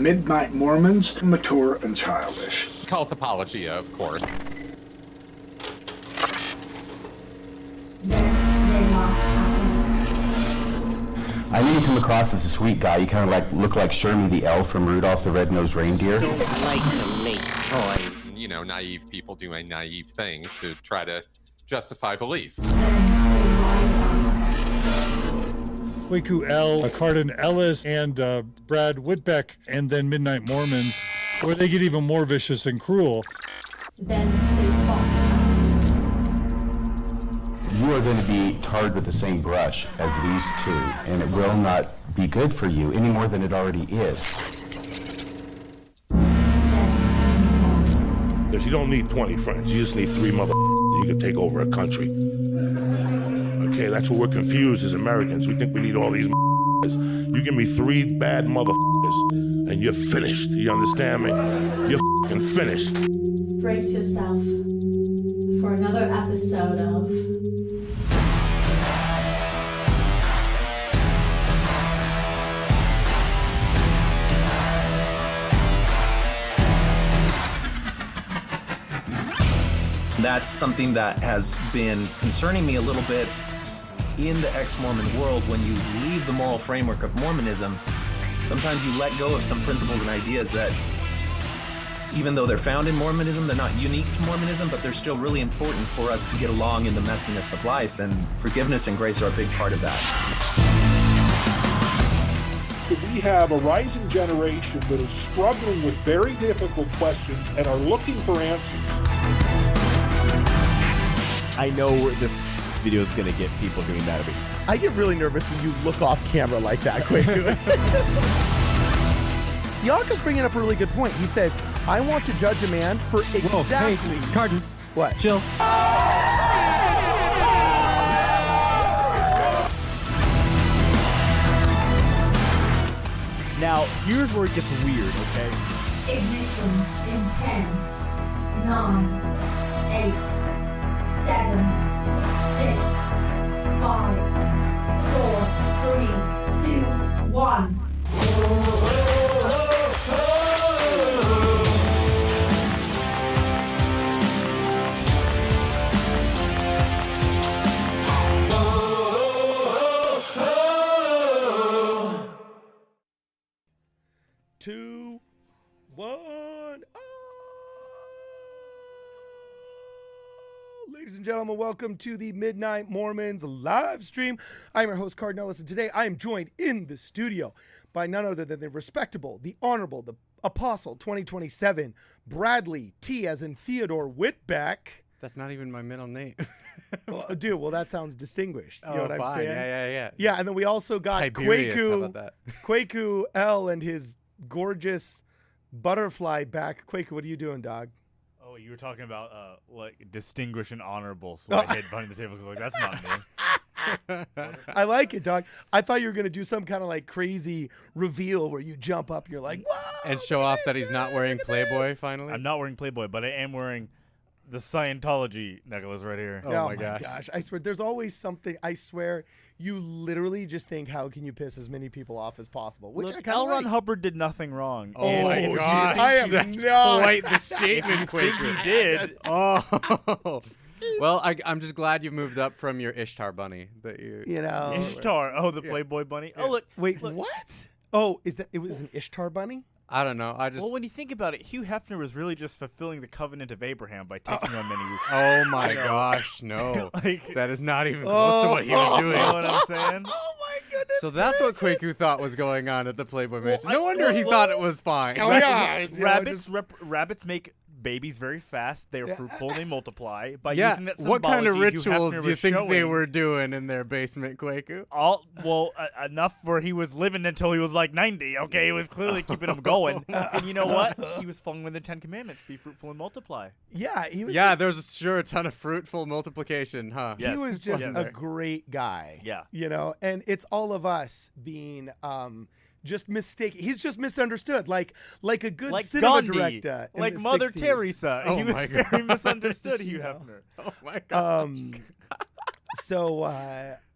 Midnight Mormons, mature and childish. Cult apologia, of course. I knew you come across as a sweet guy. You kind of look like Shermie the elf from Rudolph the Red-Nosed Reindeer. Don't like to make toys. You know, naive people doing naive things to try to justify belief. Kwaku L, Cardon Ellis, and Brad Whitbeck, and then Midnight Mormons, where they get even more vicious and cruel. Then they fought us. You are going to be tarred with the same brush as these two, and it will not be good for you any more than it already is. Because you don't need 20 friends. You just need 3 motherfuckers. You can take over a country. Okay, that's what we're confused as Americans. We think we need all these motherfuckers. You give me 3 bad motherfuckers, and you're finished. You understand me? You're fucking finished. Brace yourself for another episode of... That's something that has been concerning me a little bit in the ex-Mormon world. When you leave the moral framework of Mormonism, sometimes you let go of some principles and ideas that, even though they're found in Mormonism, they're not unique to Mormonism, but they're still really important for us to get along in the messiness of life, and forgiveness and grace are a big part of that. We have a rising generation that is struggling with very difficult questions and are looking for answers. I know this video is going to get people getting mad at me. I get really nervous when you look off camera like that, Kwaku. Siaka's bringing up a really good point. He says, I want to judge a man for exactly... Whoa, hey, Cardon. What? Chill. Now, here's where it gets weird, okay? Ignition in 10, 9, 8, 7, 6, 5, 4, 3, 2, 1. Two, one. Ladies and gentlemen, welcome to the Midnight Mormons live stream. I'm your host, Cardon Ellis, and today I am joined in the studio by none other than the respectable, the honorable, the apostle 2027, Bradley T, as in Theodore Whitbeck. That's not even my middle name. Well, that sounds distinguished. You know what I'm fine. saying? Yeah. Yeah, and then we also got Tiberius, how about that? Kwaku L and his gorgeous butterfly back. Kwaku, what are you doing, dog? Oh, you were talking about like distinguished and honorable, so I hid behind the table because like that's not me. I like it, dog. I thought you were gonna do some kind of like crazy reveal where you jump up and you're like, whoa, And show off that he's not wearing Playboy finally. I'm not wearing Playboy, but I am wearing the Scientology necklace right here. Oh my gosh. I swear, there's always something. I swear, you literally just think, how can you piss as many people off as possible? Which Look, I kind L. of Ron like. Hubbard did nothing wrong. Oh my geez, gosh. I am that's not. quite the statement, I think Kwaku. he did. Oh. Well, I'm just glad you moved up from your Ishtar bunny that You know. Ishtar. Oh, the Playboy bunny. Yeah. Oh, look. Wait, what? Oh, it was an Ishtar bunny? I don't know. Well, when you think about it, Hugh Hefner was really just fulfilling the covenant of Abraham by taking on many. Oh my gosh, no. Like, that is not even close to what he was doing. You know what I'm saying? Oh my goodness. So that's what Kwaku thought was going on at the Playboy Mansion. No wonder he thought it was fine. Oh, yeah. Rabbits make babies very fast. They're fruitful. They multiply. By Yeah, using that what kind of symbology, Hugh rituals Hefner do you was think they showing were doing in their basement, Kwaku? Enough where he was living until he was like 90. Okay, he was clearly keeping him going. And you know what? He was following the 10 Commandments: be fruitful and multiply. Yeah, he was. Yeah, there's sure a ton of fruitful multiplication, huh? He was just a great guy. Yeah. You know, and it's all of us being just mistaken. He's just misunderstood, like a good cinema Gandhi, director, in like the Mother 60s. Teresa. Oh he was my very gosh. misunderstood. Hugh Hefner. Oh my god. So,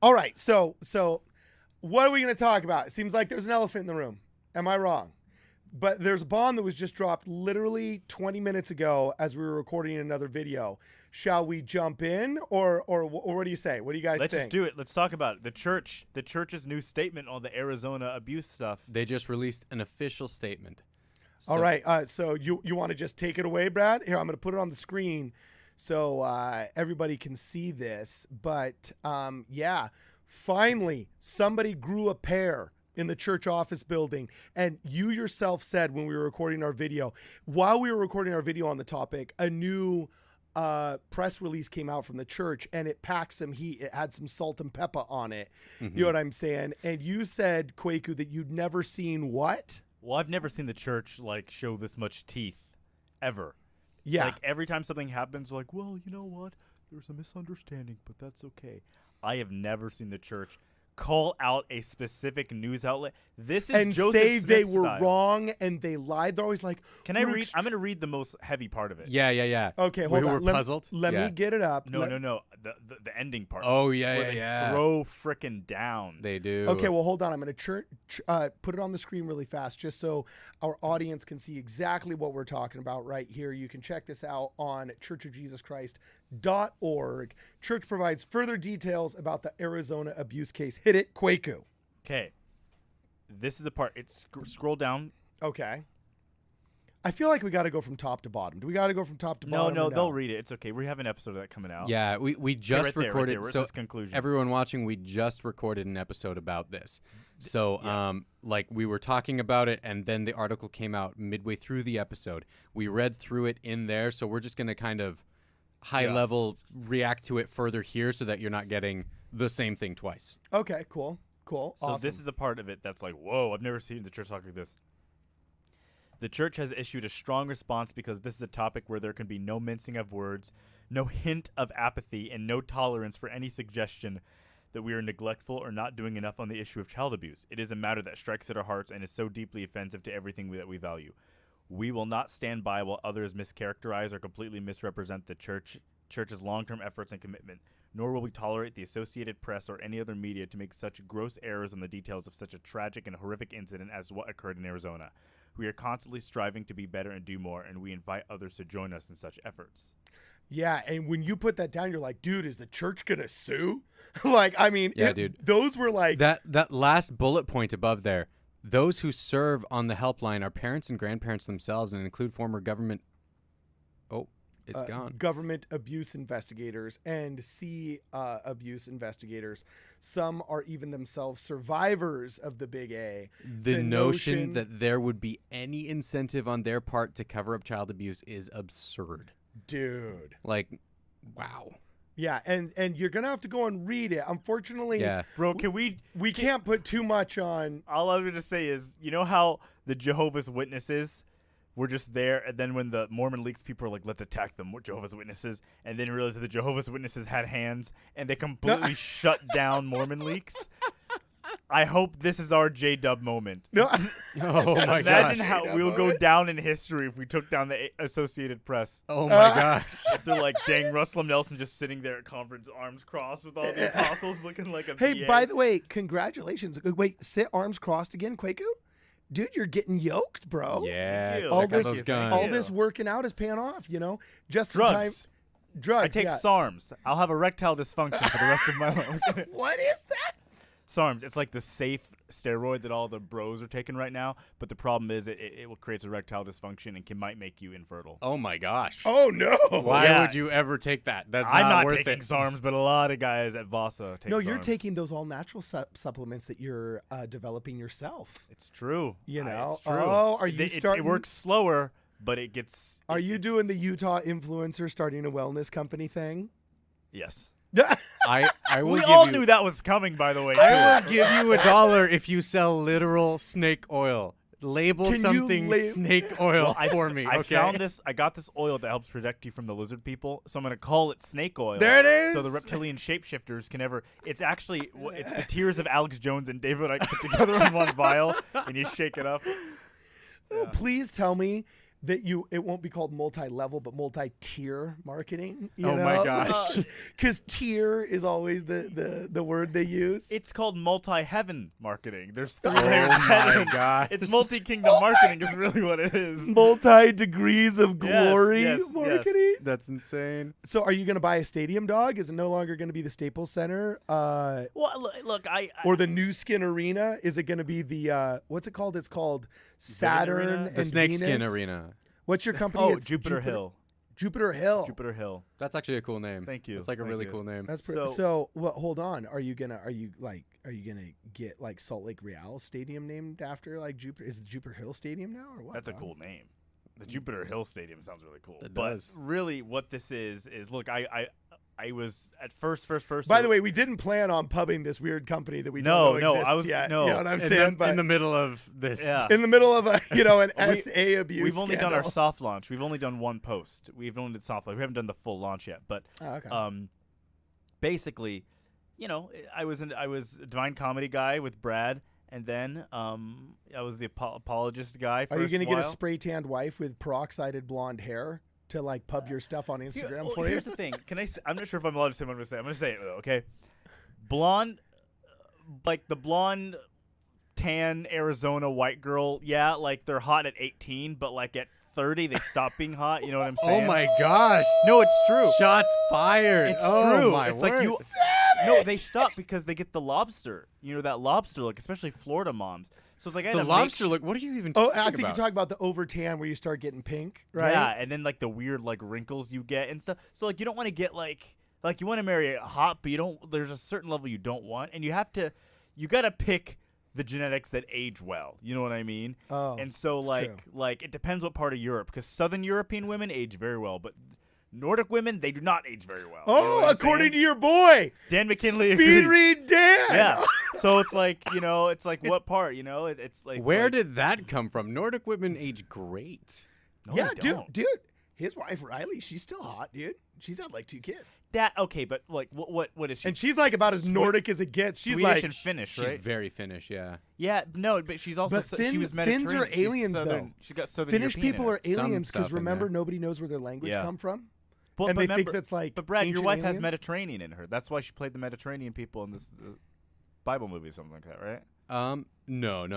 all right. So, what are we going to talk about? It seems like there's an elephant in the room. Am I wrong? But there's a bomb that was just dropped literally 20 minutes ago as we were recording another video. Shall we jump in, or what do you say? What do you guys Let's think? just do it. Let's talk about it. The church's new statement on the Arizona abuse stuff. They just released an official statement. All right. So you want to just take it away, Brad? Here, I'm going to put it on the screen so everybody can see this. But yeah, finally, somebody grew a pair in the church office building. And you yourself said when we were recording our video, while we were recording our video on the topic, a new press release came out from the church, and it packed some heat. It had some salt and pepper on it. You know what I'm saying? And you said, Kwaku, that you'd never seen what? Well, I've never seen the church like show this much teeth ever. Yeah. Like every time something happens, like, well, you know what? There's a misunderstanding, but that's okay. I have never seen the church call out a specific news outlet. This is and Joseph say Smith they were style. wrong and they lied. They're always like, Can I read? I'm going to read the most heavy part of it. Yeah. Okay, hold we on. were puzzled. Let me get it up. No. The ending part. Oh, where yeah. they throw frickin' down. They do. Okay, well, hold on. I'm going to put it on the screen really fast just so our audience can see exactly what we're talking about right here. You can check this out on churchofjesuschrist.org. Church provides further details about the Arizona abuse case. Hit it, Kwaku. Okay. This is the part. It's scroll down. Okay. I feel like we got to go from top to bottom. Do we got to go from top to bottom? No, they'll read it. It's okay. We have an episode of that coming out. Yeah, we just right recorded. There. Where's So this conclusion? everyone watching, we just recorded an episode about this. So like we were talking about it, and then the article came out midway through the episode. We read through it in there, so we're just gonna kind of high level react to it further here, so that you're not getting the same thing twice. Okay, cool. So awesome. this is the part of it that's like, whoa, I've never seen the church talk like this. The church has issued a strong response because this is a topic where there can be no mincing of words, no hint of apathy, and no tolerance for any suggestion that we are neglectful or not doing enough on the issue of child abuse. It is a matter that strikes at our hearts and is so deeply offensive to everything that we value. We will not stand by while others mischaracterize or completely misrepresent the church's long-term efforts and commitment, nor will we tolerate the Associated Press or any other media to make such gross errors on the details of such a tragic and horrific incident as what occurred in Arizona. We are constantly striving to be better and do more, and we invite others to join us in such efforts. Yeah, and when you put that down, you're like, dude, is the church gonna sue? Like, I mean, Yeah, dude. Those were like That last bullet point above there. Those who serve on the helpline are parents and grandparents themselves and include former government. Oh, it's gone. Government abuse investigators and abuse investigators. Some are even themselves survivors of the Big A. The notion that there would be any incentive on their part to cover up child abuse is absurd. Dude. Like, wow. Yeah, and you're gonna have to go and read it. Unfortunately, Yeah. Bro, we can't put too much on. All I'm going to say is, you know how the Jehovah's Witnesses were just there, and then when the Mormon leaks, people are like, let's attack them, Jehovah's Witnesses, and then realize that the Jehovah's Witnesses had hands, and they completely shut down Mormon leaks? I hope this is our J-Dub moment. No. Oh my gosh. Imagine how we'll go down in history if we took down the Associated Press. Oh my gosh. If they're like, dang, Russell M. Nelson just sitting there at conference, arms crossed with all the apostles looking like a Hey, VA. by the way, congratulations. Wait, sit arms crossed again, Kwaku? Dude, you're getting yoked, bro. Yeah. All check out this, those guns. all this working out is paying off, you know? Just in Drugs. time. Drugs. I take yeah. SARMs. I'll have erectile dysfunction for the rest of my life. What is that? SARMs. It's like the safe steroid that all the bros are taking right now, but the problem is it will create erectile dysfunction and might make you infertile. Oh my gosh. Oh no. Why would you ever take that? That's I'm not worth taking it. SARMs, but a lot of guys at Vasa take No, SARMs. you're taking those all natural supplements that you're developing yourself. It's true. You know? It's true. Oh, are you It starting? works slower, but it gets... Are you doing the Utah influencer starting a wellness company thing? Yes. I will We give all you, knew that was coming, by the way. I will give you $1 if you sell literal snake oil. Label Can you something snake oil for me. I Okay? found this. I got this oil that helps protect you from the lizard people, so I'm gonna call it snake oil. There it is. So the reptilian shapeshifters can never. It's actually it's the tears of Alex Jones and David I put together in one vial, and you shake it up. Please tell me that it won't be called multi-level, but multi-tier marketing. Oh my gosh. Because tier is always the word they use. It's called multi-heaven marketing. There's 3 Oh layers of my heaven. gosh. It's multi-kingdom marketing is really what it is. Multi-degrees of glory yes, marketing. That's insane. So are you going to buy a stadium, dog? Is it no longer going to be the Staples Center? Well, look, or the New Skin Arena? Is it going to be the, what's it called? It's called Saturn and The Snakeskin Venus? Arena. What's your company? Oh, It's Jupiter Hill. Jupiter Hill. Jupiter Hill. That's actually a cool name. Thank you. It's like a Thank really you. cool name. That's pretty. So, well, hold on. Are you gonna get like Salt Lake Real Stadium named after like Jupiter? Is it Jupiter Hill Stadium now or what? That's a cool name. The Jupiter Hill Stadium sounds really cool. It but does. really, what this is look, I was at first. By the way, we didn't plan on pubbing this weird company that we No, don't know no, exists I was- yet. no. You know what I'm In saying? the, in the middle of this. Yeah. in the middle of a an SA abuse. We've only done our scandal. soft launch. We've only done one post. We've only done soft launch. We haven't done the full launch yet. But Oh, okay. basically, I was a Divine Comedy guy with Brad, and then I was the apologist guy. Are you going to get a spray tanned wife with peroxided blonde hair to like pub your stuff on Instagram for you? Here's the thing. I'm not sure if I'm allowed to say what I'm going to say. I'm going to say it though. Okay, blonde, like the blonde, tan Arizona white girl. Yeah, like they're hot at 18, but like at 30 they stop being hot. You know what I'm saying? Oh my gosh. No, it's true. Shots fired. It's oh true. My it's word. like you. No, they stop because they get the lobster. You know that lobster look, especially Florida moms. So it's like I had The to lobster look. What are you even talking I think about? you're talking about the over tan where you start getting pink, right? Yeah, and then like the weird like wrinkles you get and stuff. So like you don't want to get like you want to marry a hot, but you don't. There's a certain level you don't want, and you gotta pick the genetics that age well. You know what I mean? Oh, and so true. like it depends what part of Europe, because Southern European women age very well, but Nordic women, they do not age very well. You know Oh, what I'm according saying? to your boy, Dan McKinley Speed agreed. Read Dan. Yeah. So it's like, it's like what part, it's like Where like, did that come from? Nordic women age great. No, yeah, they don't. dude. His wife Riley, she's still hot, dude. She's had like 2 kids, That okay, but like what is she? and she's like about as Nordic as it gets. She's Swedish like and Finnish, She's right? very Finnish, yeah. Yeah, no, but she's also But she was Mediterranean. Finns are She's aliens, Southern- though. She's got Southern Finnish European people in are her. aliens stuff because in remember there. nobody knows where their language Yeah. come from, Well, and but they think remember- that's like. But Brad, your ancient wife has aliens? Mediterranean in her. That's why she played the Mediterranean people in this Bible movie or something like that, right? No.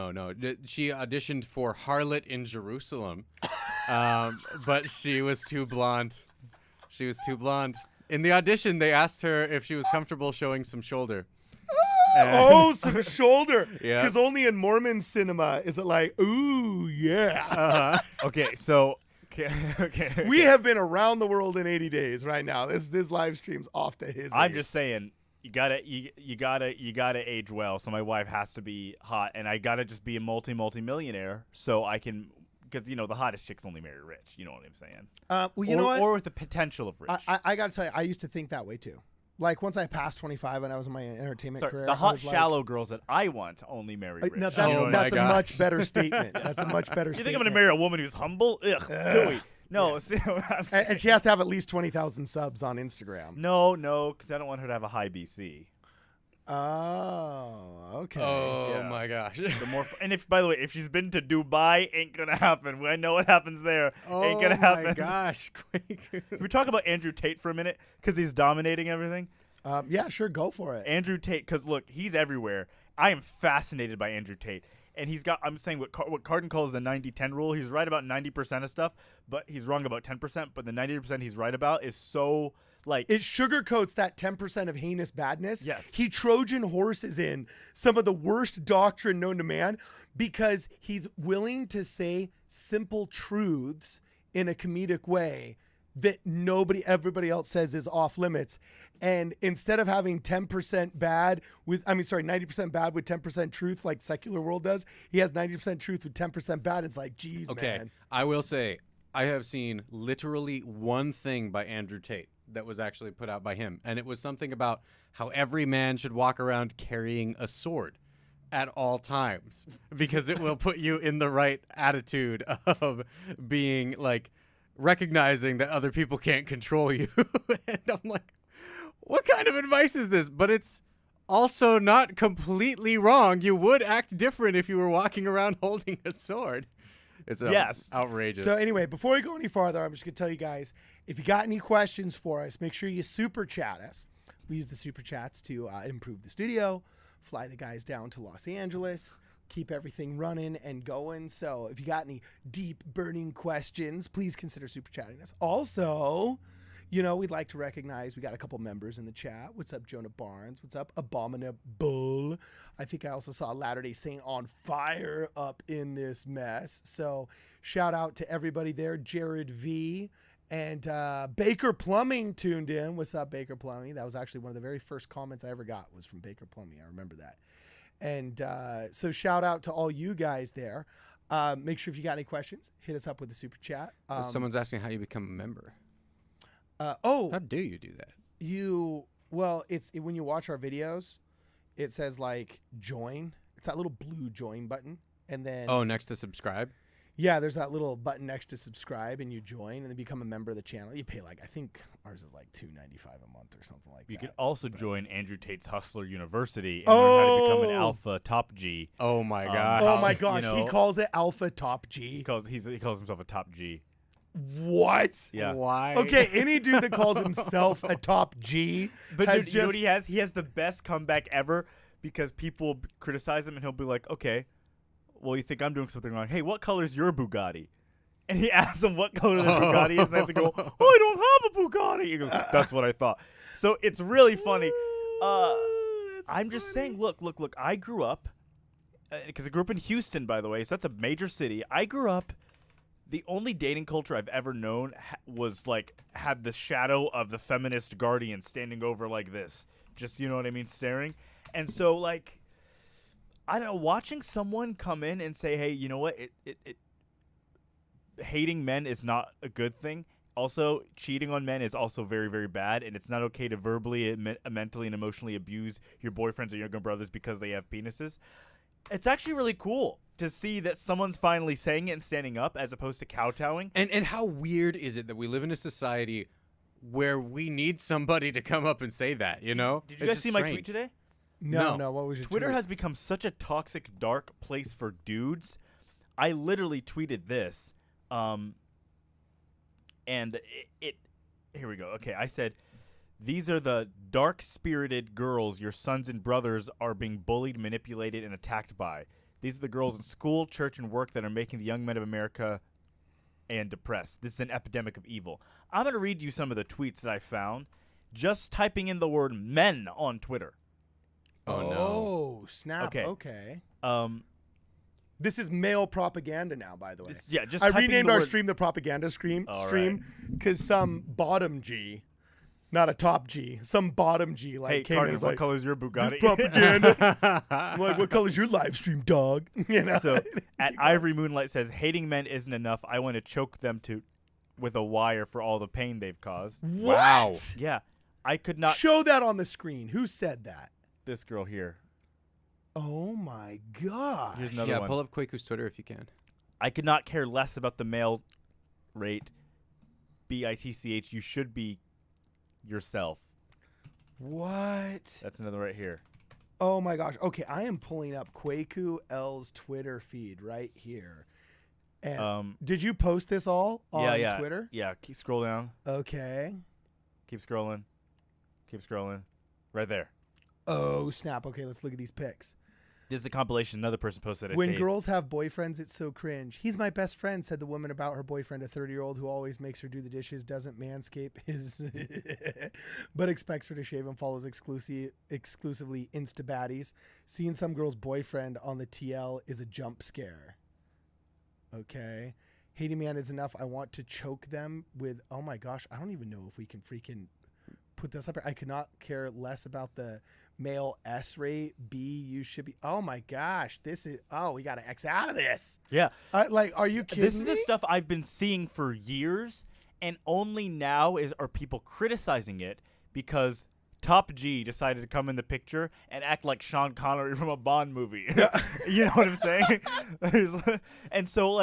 She auditioned for Harlot in Jerusalem, but she was too blonde. In the audition, they asked her if she was comfortable showing some shoulder. Oh, some shoulder. Yeah. Because only in Mormon cinema is it like, ooh, yeah. Okay, so okay. We have been around the world in 80 days right now. This live stream's off to his. I'm age. just saying, you gotta age well. So my wife has to be hot, and I gotta just be a multi-millionaire so I can, because the hottest chicks only marry rich. You know what I'm saying? Well, you know what? Or with the potential of rich. I got to tell you, I used to think that way too. Like once I passed 25 and I was in my entertainment Sorry, career, the I hot, was like, shallow girls that I want only marry rich. No, You know what I that's mean? a much better statement. That's a much better You statement. think I'm gonna marry a woman who's humble? Ugh, gooey. No, Yeah. see, And she has to have at least 20,000 subs on Instagram. no, because I don't want her to have a high BC. Oh, okay. Oh Yeah. my gosh. The more, and if by the way, if she's been to Dubai, ain't gonna happen. I know what happens there. Ain't gonna Oh happen. my gosh. Quick. Can we talk about Andrew Tate for a minute? Because he's dominating everything. Yeah, sure, go for it. Andrew Tate, because look, he's everywhere. I am fascinated by Andrew Tate. And he's got, I'm saying what Cardon calls the 90-10 rule. He's right about 90% of stuff, but he's wrong about 10%. But the 90% he's right about is so, like... It sugarcoats that 10% of heinous badness. Yes. He Trojan horses in some of the worst doctrine known to man because he's willing to say simple truths in a comedic way that everybody else says is off limits. And instead of having 90% bad with 10% truth like secular world does, he has 90% truth with 10% bad. It's like, geez, Okay, man. I will say, I have seen literally one thing by Andrew Tate that was actually put out by him, and it was something about how every man should walk around carrying a sword at all times because it will put you in the right attitude of being like recognizing that other people can't control you. And I'm like, what kind of advice is this? But it's also not completely wrong. You would act different if you were walking around holding a sword. It's Yes. outrageous. So anyway, before we go any farther, I'm just going to tell you guys, if you got any questions for us, make sure you super chat us. We use the super chats to improve the studio, fly the guys down to Los Angeles, keep everything running and going. So if you got any deep, burning questions, please consider super chatting us. Also, you know, we'd like to recognize we got a couple members in the chat. What's up, Jonah Barnes? What's up, Abominable? I think I also saw Latter-day Saint on fire up in this mess. So shout out to everybody there. Jared V and Baker Plumbing tuned in. What's up, Baker Plumbing? That was actually one of the very first comments I ever got was from Baker Plumbing. I remember that. And so shout out to all you guys there. Make sure if you got any questions, hit us up with the super chat. Someone's asking how you become a member. How do you do that? It's when you watch our videos, it says like join. It's that little blue join button, and then next to subscribe. Yeah, there's that little button next to subscribe, and you join and then become a member of the channel. You pay I think ours is like $2.95 a month or something like that. You can also join Andrew Tate's Hustler University and learn how to become an alpha top G. Oh my gosh! Oh my gosh! He calls it alpha top G. He calls himself a top G. What? Yeah. Why? Okay, any dude that calls himself a top G, but dude, you know what he has? He has the best comeback ever because people criticize him, and he'll be like, "Okay, well, you think I'm doing something wrong? Hey, what color is your Bugatti?" And he asks him what color the Bugatti is, and they have to go, "Oh, I don't have a Bugatti." He goes, "That's what I thought." So it's really funny. I'm just saying, look. I grew up because I grew up in Houston, by the way, so that's a major city. I grew up. The only dating culture I've ever known was had the shadow of the feminist guardian standing over like this, just you know what I mean, staring. And so I don't know, watching someone come in and say, "Hey, you know what? Hating men is not a good thing. Also, cheating on men is also very, very bad, and it's not okay to verbally, mentally, and emotionally abuse your boyfriends or younger brothers because they have penises." It's actually really cool to see that someone's finally saying it and standing up as opposed to kowtowing. And how weird is it that we live in a society where we need somebody to come up and say that, you know? Did you guys see my tweet today? No. What was your Twitter tweet? has become such a toxic, dark place for dudes. I literally tweeted this, and it here we go. Okay, I said, "These are the dark-spirited girls your sons and brothers are being bullied, manipulated, and attacked by. These are the girls in school, church, and work that are making the young men of America and depressed. This is an epidemic of evil." I'm going to read you some of the tweets that I found just typing in the word men on Twitter. Oh, snap. Okay. This is male propaganda now, by the way. Just I typing renamed the our word- stream the propaganda stream All because some bottom G, not a top G, some bottom G Hey, came in Cardon, and was what like, color is your Bugatti? "This propaganda." I'm like, "What color is your live stream, dog?" You know. So at Ivory Moonlight says, "Hating men isn't enough. I want to choke them with a wire for all the pain they've caused." What? Wow. Yeah, I could not. Show that on the screen. Who said that? This girl here. Oh my gosh. Here's another one. Pull up Kwaku's Twitter if you can. "I could not care less about the male rate. BITCH. You should be yourself." What? That's another right here. Oh my gosh. Okay, I am pulling up Kwaku L's Twitter feed right here. And did you post this all on Twitter? Yeah. Scroll down. Okay. Keep scrolling. Keep scrolling. Right there. Oh snap. Okay, let's look at these pics. This is a compilation another person posted. When girls have boyfriends, it's so cringe. "He's my best friend," said the woman about her boyfriend, a 30-year-old who always makes her do the dishes, doesn't manscape his, but expects her to shave and follows exclusively Insta baddies. "Seeing some girl's boyfriend on the TL is a jump scare." Okay. "Hating man is enough. I want to choke them with," oh my gosh, I don't even know if we can freaking put this up here. "I could not care less about the male S rate. B, you should be," oh my gosh, this is, we got to X out of this. Yeah. Are you kidding This is me? the stuff I've been seeing for years, and only now are people criticizing it because Top G decided to come in the picture and act like Sean Connery from a Bond movie. You know what I'm saying? And so,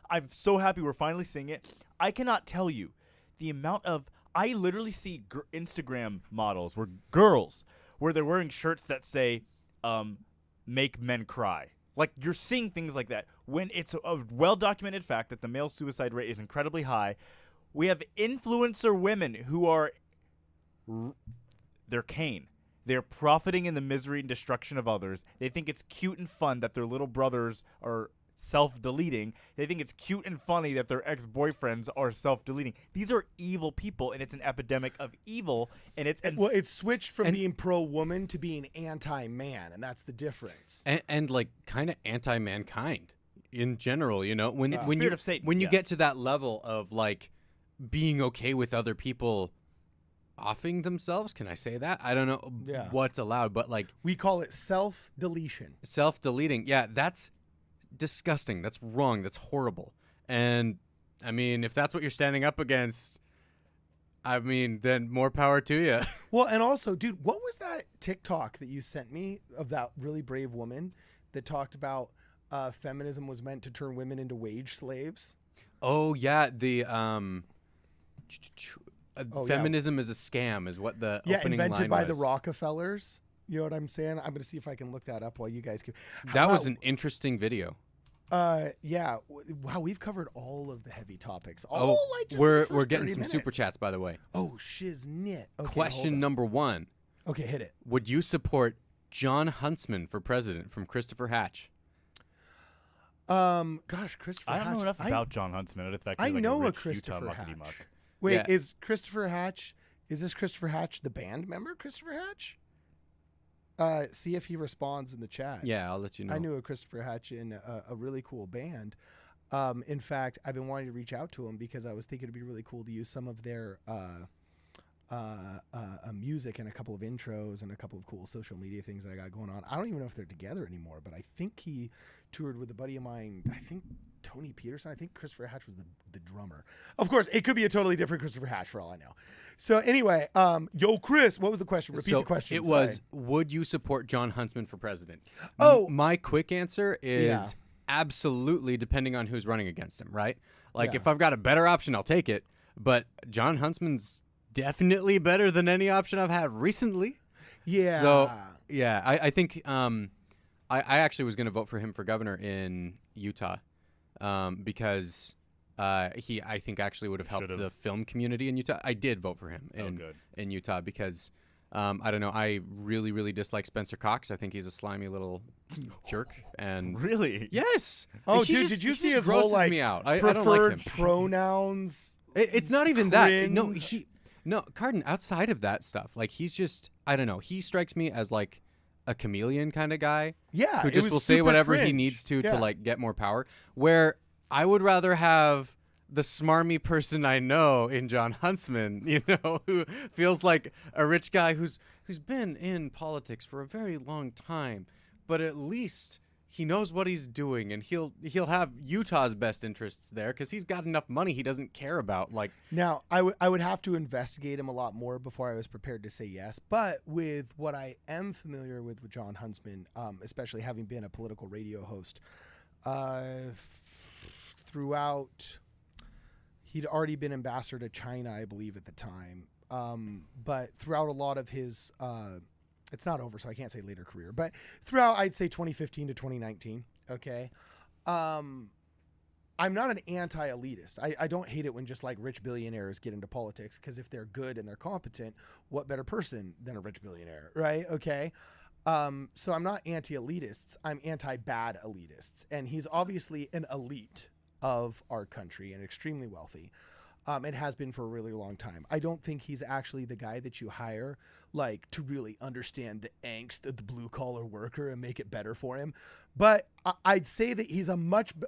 I'm so happy we're finally seeing it. I cannot tell you the amount of, I literally see Instagram models where they're wearing shirts that say, "Make men cry." Like, you're seeing things like that. When it's a well-documented fact that the male suicide rate is incredibly high, we have influencer women who are... They're Cain. They're profiting in the misery and destruction of others. They think it's cute and fun that their little brothers are self-deleting. They think it's cute and funny that their ex-boyfriends are self-deleting. These are evil people, and it's an epidemic of evil. And it's it's switched from being pro-woman to being anti-man, and that's the difference. And like kind of anti-mankind in general. You know, when Spirit of Satan, you get to that level of like being okay with other people offing themselves, can I say that? I don't know what's allowed, but like we call it self-deletion. Self-deleting. Yeah, that's disgusting. That's wrong. That's horrible. And I mean, if that's what you're standing up against, I mean, then more power to you. Well, and also, dude, what was that TikTok that you sent me of that really brave woman that talked about feminism was meant to turn women into wage slaves? Oh yeah, the feminism is a scam is what the opening line invented by was. the Rockefellers. You know what I'm saying? I'm going to see if I can look that up while you guys can. That was an interesting video. Yeah. Wow, we've covered all of the heavy topics. We're getting some super chats, by the way. Oh, shiznit. Okay, Question number 1. Okay, hit it. Would you support John Huntsman for president from Christopher Hatch? Gosh, Christopher Hatch. I don't know enough about John Huntsman. In fact, I he's like know a a rich Christopher Utah Hatch. muckety-muck. Wait, Yeah. is Christopher Hatch? Is this Christopher Hatch the band member? Christopher Hatch? See if he responds in the chat. Yeah, I'll let you know. I knew a Christopher Hatch in a really cool band. In fact, I've been wanting to reach out to him because I was thinking it'd be really cool to use some of their music and a couple of intros and a couple of cool social media things that I got going on. I don't even know if they're together anymore, but I think he toured with a buddy of mine. I think Tony Peterson. I think Christopher Hatch was the drummer. Of course, it could be a totally different Christopher Hatch for all I know. So anyway, yo, Chris, what was the question? Repeat the question. It was, would you support John Huntsman for president? Oh. My quick answer is absolutely, depending on who's running against him, right? Like, if I've got a better option, I'll take it. But John Huntsman's definitely better than any option I've had recently. Yeah. So, yeah, I think I actually was going to vote for him for governor in Utah because I think actually would have helped the film community in Utah. I did vote for him in Utah because I don't know. I really, really dislike Spencer Cox. I think he's a slimy little jerk. And really? Yes. Oh, dude, did you see his whole like me out. I preferred don't like him. pronouns? It's not even that. No, Cardon, outside of that stuff, like he's just, I don't know. He strikes me as like a chameleon kind of guy. Yeah. Who just will say whatever he needs to like get more power. Where I would rather have the smarmy person I know in John Huntsman, you know, who feels like a rich guy who's been in politics for a very long time, but at least he knows what he's doing, and he'll have Utah's best interests there because he's got enough money he doesn't care about. Like now, I would have to investigate him a lot more before I was prepared to say yes. But with what I am familiar with John Huntsman, especially having been a political radio host, throughout, he'd already been ambassador to China, I believe, at the time. But throughout a lot of his it's not over, so I can't say later career, but throughout, I'd say 2015 to 2019, okay? I'm not an anti-elitist. I don't hate it when just like rich billionaires get into politics, because if they're good and they're competent, what better person than a rich billionaire, right? Okay? So I'm not anti-elitists. I'm anti-bad elitists. And he's obviously an elite of our country and extremely wealthy. It has been for a really long time. I don't think he's actually the guy that you hire, like, to really understand the angst of the blue-collar worker and make it better for him. But I'd say that he's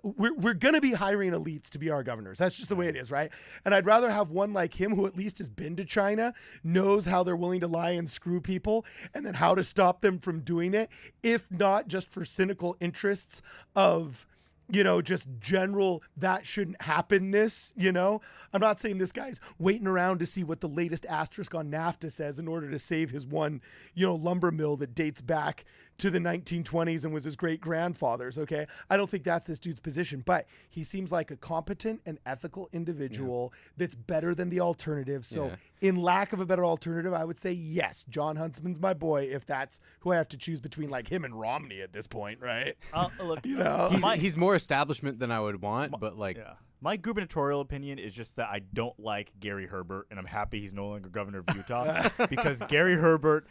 we're going to be hiring elites to be our governors. That's just the way it is, right? And I'd rather have one like him who at least has been to China, knows how they're willing to lie and screw people, and then how to stop them from doing it, if not just for cynical interests of, you know, just general that shouldn't happenness, you know? I'm not saying this guy's waiting around to see what the latest asterisk on NAFTA says in order to save his one, you know, lumber mill that dates back to the 1920s and was his great-grandfather's, okay? I don't think that's this dude's position, but he seems like a competent and ethical individual that's better than the alternative. So in lack of a better alternative, I would say yes, John Huntsman's my boy. If that's who I have to choose between, like him and Romney at this point, right? Look, you know, he's more establishment than I would want, but like, my gubernatorial opinion is just that I don't like Gary Herbert, and I'm happy he's no longer governor of Utah because Gary Herbert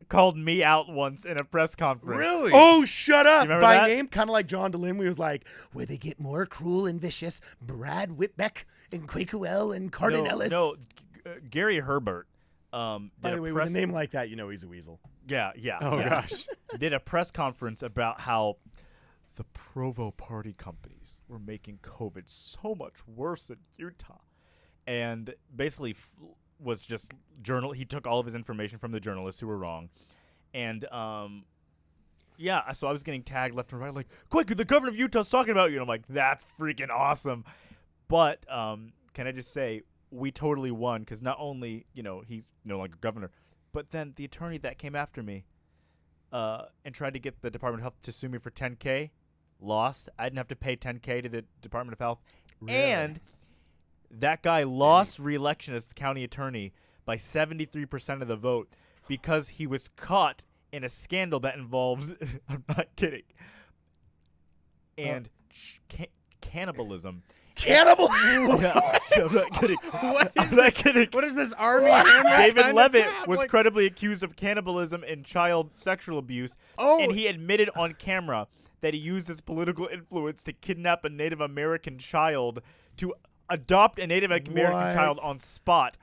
called me out once in a press conference. Really? Oh, shut up. By By name, kind of like John DeLynn. We was like, where they get more cruel and vicious, Brad Whitbeck and Kwaku and Cardon Ellis. No, Gary Herbert. By the way, with a name like that, you know he's a weasel. Yeah. Oh, gosh. Did a press conference about how the Provo party companies were making COVID so much worse in Utah. And basically was just he took all of his information from the journalists who were wrong. And, so I was getting tagged left and right, like, quick, the governor of Utah's talking about you. And I'm like, that's freaking awesome. But can I just say, we totally won because not only, he's no longer governor, but then the attorney that came after me and tried to get the Department of Health to sue me for $10K, lost. I didn't have to pay $10K to the Department of Health. Really? And that guy lost re-election as county attorney by 73% of the vote because he was caught in a scandal that involved, I'm not kidding, and cannibalism. Cannibalism? Yeah, I'm not kidding. I'm not kidding. What is this army? David Levitt was credibly accused of cannibalism and child sexual abuse, and he admitted on camera that he used his political influence to kidnap a Native American child, to adopt a Native American child on spot,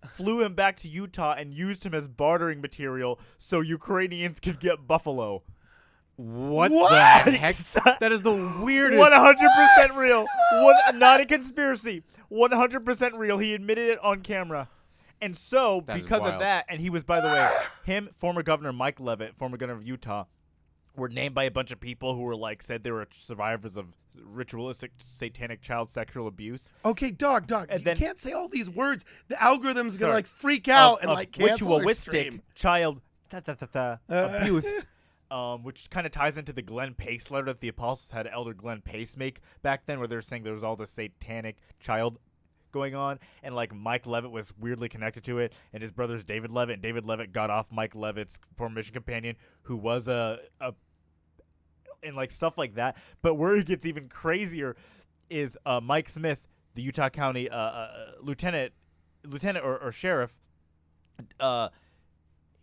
flew him back to Utah and used him as bartering material so Ukrainians could get buffalo. What the heck? That is the weirdest. 100% real. Not a conspiracy. 100% real. He admitted it on camera. And so, because of that, and he was, by the way, former Governor Mike Levitt, former governor of Utah, were named by a bunch of people who were said they were survivors of ritualistic satanic child sexual abuse. Okay, dog, and you can't say all these words. The algorithm's gonna cafreak out and cancel our stream. Child abuse. Which kind of ties into the Glenn Pace letter that the apostles had Elder Glenn Pace make back then, where they're saying there was all this satanic child going on, and Mike Levitt was weirdly connected to it, and his brother's David Levitt, and David Levitt got off Mike Levitt's former mission companion, who was and stuff like that. But where it gets even crazier is Mike Smith, the Utah County lieutenant or sheriff.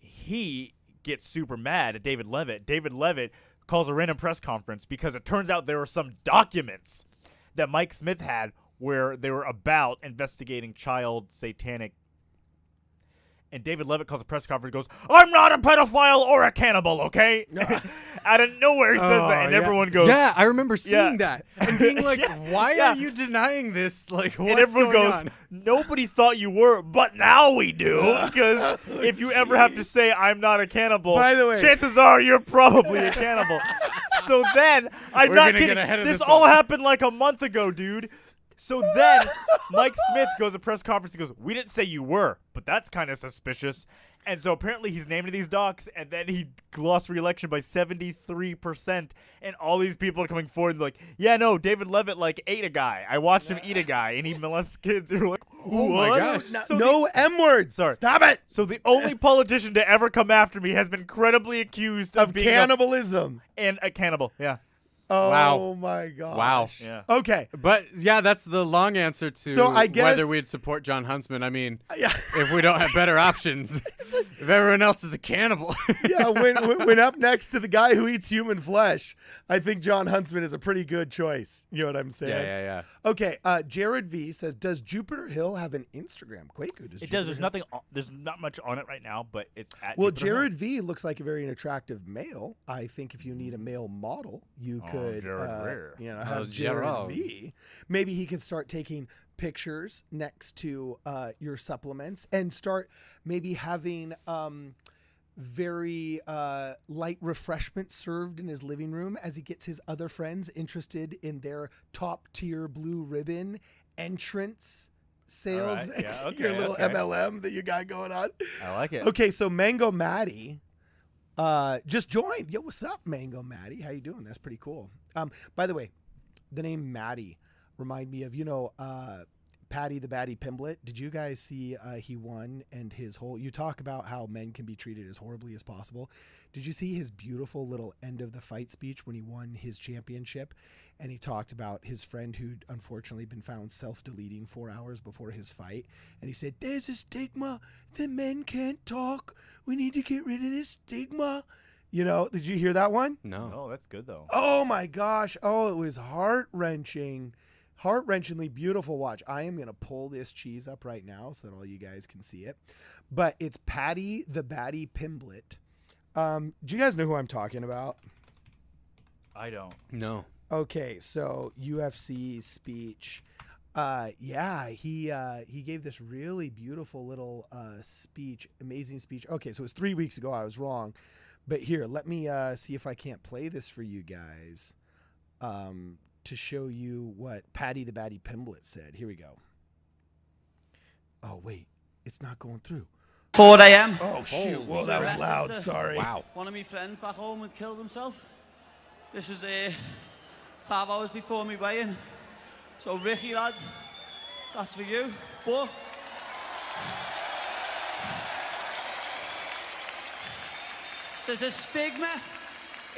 He gets super mad at David Levitt. David Levitt calls a random press conference because it turns out there were some documents that Mike Smith had where they were about investigating child satanic. And David Levitt calls a press conference and goes, I'm not a pedophile or a cannibal, okay? Out of nowhere he says that, and everyone goes... Yeah, I remember seeing that. And being like, why are you denying this? What's and everyone going goes, on? Nobody thought you were, but now we do. Because if you ever have to say, I'm not a cannibal, by the way, chances are you're probably a cannibal. So then, I'm not kidding. This all happened a month ago, dude. So then, Mike Smith goes to press conference and goes, we didn't say you were, but that's kind of suspicious. And so apparently he's named these docs, and then he lost re-election by 73%. And all these people are coming forward and like, yeah, no, David Levitt ate a guy. I watched him eat a guy, and he molests kids. You're like, oh my gosh. No M words. Sorry. Stop it. So the only politician to ever come after me has been credibly accused of being cannibalism. And a cannibal, yeah. Oh my gosh. Wow. Yeah. Okay. But yeah, that's the long answer to so I guess, whether we'd support John Huntsman. I mean, if we don't have better options, if everyone else is a cannibal. Yeah, when up next to the guy who eats human flesh, I think John Huntsman is a pretty good choice. You know what I'm saying? Yeah. Okay, Jared V says, does Jupiter Hill have an Instagram? Kwaku, it does. There's nothing. There's not much on it right now, but it's at Well, Jupiter Jared Hill. V looks like a very attractive male. I think if you need a male model, you could have Jared V. Maybe he can start taking pictures next to your supplements and start maybe having very light refreshment served in his living room as he gets his other friends interested in their top tier blue ribbon entrance sales. Right, yeah, okay, your little MLM that you got going on. I like it. Okay, so Mango Maddie just joined. Yo, what's up, Mango Maddie? How you doing? That's pretty cool. By the way, the name Maddie remind me of, Patty the Batty Pimblett. Did you guys see he won and his whole? You talk about how men can be treated as horribly as possible. Did you see his beautiful little end of the fight speech when he won his championship? And he talked about his friend who'd unfortunately been found self-deleting 4 hours before his fight. And he said, "There's a stigma that men can't talk. We need to get rid of this stigma." You know, did you hear that one? No. Oh, that's good though. Oh my gosh. Oh, it was heart-wrenchingly beautiful. Watch. I am going to pull this cheese up right now so that all you guys can see it. But it's Patty the Batty Pimblett. Do you guys know who I'm talking about? I don't. No. Okay, so UFC speech. He gave this really beautiful little speech, amazing speech. Okay, so it was 3 weeks ago. I was wrong. But here, let me see if I can't play this for you guys to show you what Patty the Batty Pimblett said. Here we go. Oh, wait. It's not going through. 4 a.m. Oh, shoot. Whoa, that was loud. Sorry. Wow. One of my friends back home had killed himself. This was 5 hours before me weigh-in. So, Ricky, lad, that's for you. But there's a stigma